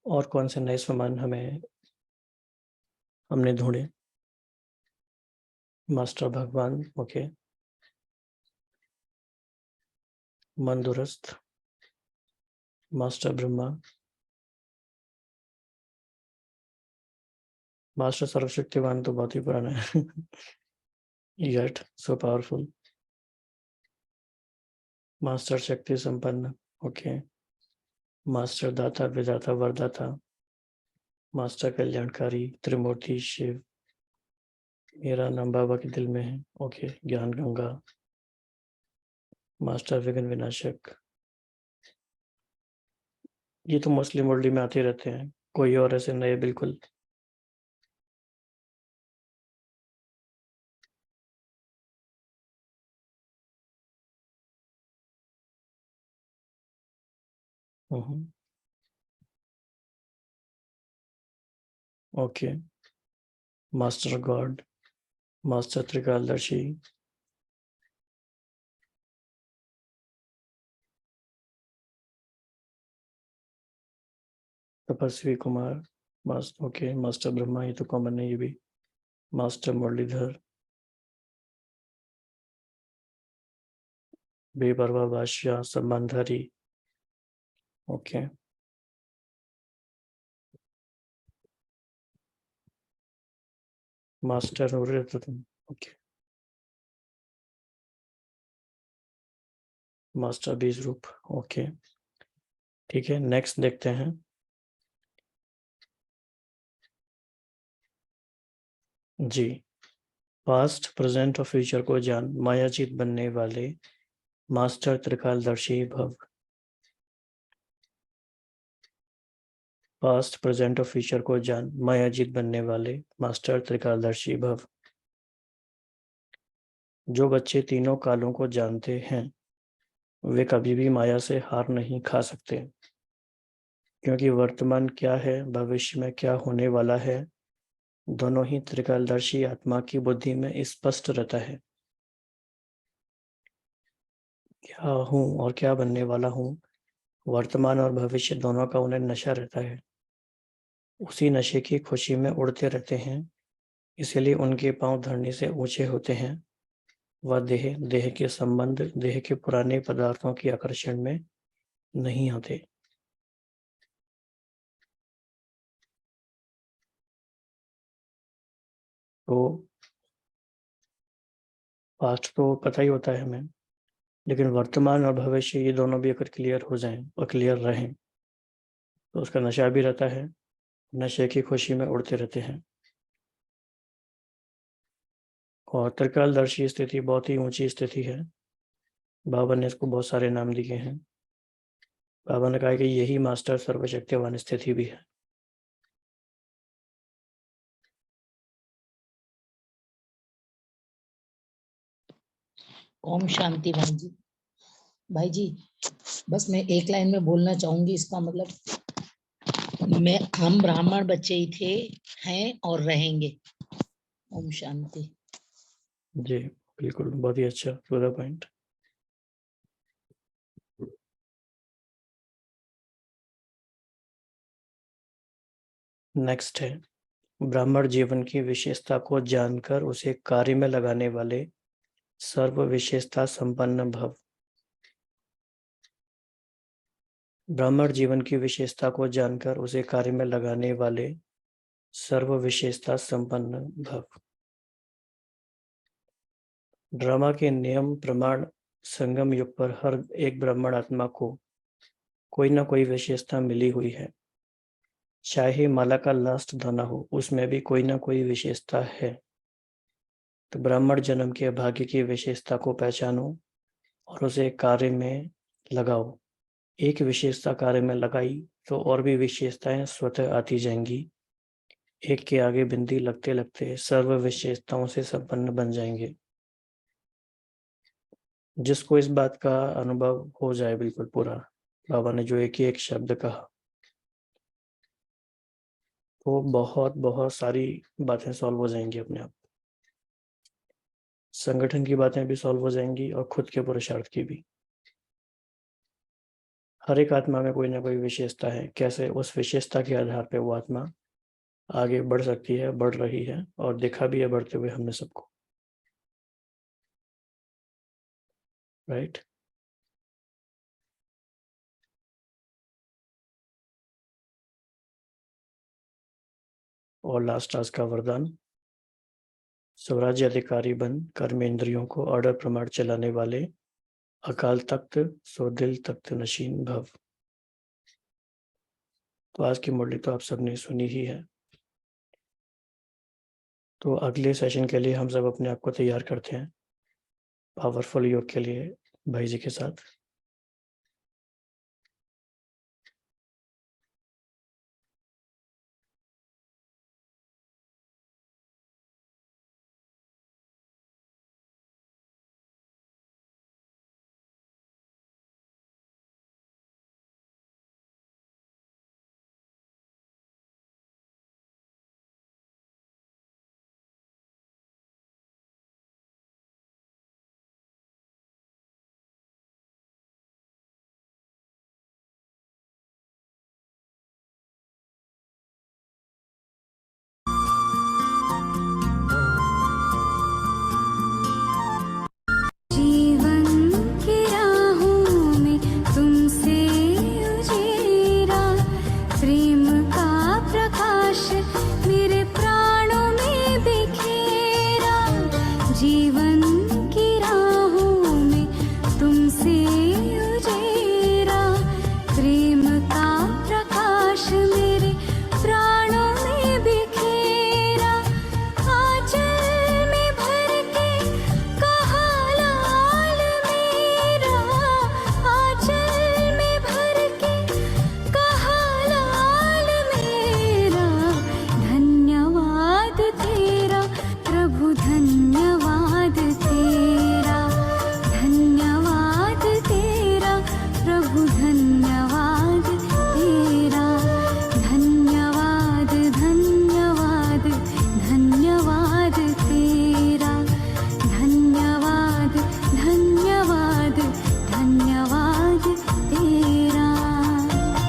और कौन से नए स्वमान हमने ढूंढे? मास्टर भगवान, ओके। मन दुरुस्त, मास्टर ब्रह्मा, मास्टर सर्वशक्तिवान तो बहुत ही पुराना है yet so powerful, मास्टर शक्ति संपन्न, ओके। मास्टर दाता विदाता वरदाता, मास्टर कल्याणकारी त्रिमूर्ति शिव, मेरा नाम बाबा के दिल में है, ओके। ज्ञान गंगा, मास्टर विघ्न विनाशक। ये तो मोस्टली मुरली में आते रहते हैं। कोई और ऐसे नए बिल्कुल? ओके, मास्टर गॉड, मास्टर त्रिकालदर्शी, तपस्वी Kumar, master okay, master Brahma, ये तो कॉमन है ये भी, मास्टर मुरलीधर, बेपरवाह बादशाह, संबंधारी, ओके, मास्टर हो रहे तो तुम, ओके, मास्टर बीज रूप, ओके, ठीक है। नेक्स्ट देखते हैं। जी, पास्ट प्रेजेंट और फ्यूचर को जान, मायाजीत बनने वाले मास्टर त्रिकालदर्शी भव। पास्ट प्रेजेंट और फ्यूचर को जान, मायाजीत बनने वाले मास्टर त्रिकालदर्शी भव। जो बच्चे तीनों कालों को जानते हैं वे कभी भी माया से हार नहीं खा सकते, क्योंकि वर्तमान क्या है, भविष्य में क्या होने वाला है, दोनों ही त्रिकालदर्शी आत्मा की बुद्धि में स्पष्ट रहता है। क्या हूँ और क्या बनने वाला हूँ, वर्तमान और भविष्य दोनों का उन्हें नशा रहता है। उसी नशे की खुशी में उड़ते रहते हैं, इसलिए उनके पांव धरने से ऊंचे होते हैं। वह देह के संबंध, देह के पुराने पदार्थों के आकर्षण में नहीं आते। तो पास्ट तो पता ही होता है हमें, लेकिन वर्तमान और भविष्य ये दोनों भी अगर क्लियर हो जाएं और क्लियर रहें तो उसका नशा भी रहता है, नशे की खुशी में उड़ते रहते हैं। और त्रिकालदर्शी स्थिति बहुत ही ऊंची स्थिति है। बाबा ने इसको बहुत सारे नाम दिए हैं। बाबा ने कहा कि यही मास्टर सर्वशक्तिवान स्थिति भी है। ओम शांति भाई जी। भाई जी, बस मैं एक लाइन में बोलना चाहूंगी, इसका मतलब हम ब्राह्मण बच्चे ही थे, हैं और रहेंगे। ओम शांति। जी बिल्कुल, बहुत ही अच्छा, टू द पॉइंट। नेक्स्ट है, ब्राह्मण जीवन की विशेषता को जानकर उसे कार्य में लगाने वाले सर्व विशेषता संपन्न भव। ब्राह्मण जीवन की विशेषता को जानकर उसे कार्य में लगाने वाले सर्व विशेषता संपन्न भव। ड्रामा के नियम प्रमाण संगम युग पर हर एक ब्राह्मण आत्मा को कोई ना कोई विशेषता मिली हुई है। चाहे माला का लास्ट दाना हो, उसमें भी कोई ना कोई विशेषता है। तो ब्राह्मण जन्म के भाग्य की विशेषता को पहचानो और उसे कार्य में लगाओ। एक विशेषता कार्य में लगाई तो और भी विशेषताएं स्वतः आती जाएंगी। एक के आगे बिंदी लगते लगते सर्व विशेषताओं से संपन्न बन जाएंगे। जिसको इस बात का अनुभव हो जाए बिल्कुल पूरा, बाबा ने जो एक ही एक शब्द कहा, वो बहुत बहुत सारी बातें सॉल्व हो जाएंगी अपने आप। संगठन की बातें भी सॉल्व हो जाएंगी और खुद के पुरुषार्थ की भी। हर एक आत्मा में कोई ना कोई विशेषता है, कैसे उस विशेषता के आधार पे वो आत्मा आगे बढ़ सकती है, बढ़ रही है, और देखा भी है बढ़ते हुए हमने सबको, राइट। और लास्ट आज का वरदान, स्वराज्य अधिकारी बन कर्मेंद्रियों को ऑर्डर प्रमाण चलाने वाले अकाल तख्त सो दिल तख्त नशीन भव। तो आज की मुरली तो आप सबने सुनी ही है। तो अगले सेशन के लिए हम सब अपने आप को तैयार करते हैं पावरफुल योग के लिए भाई जी के साथ।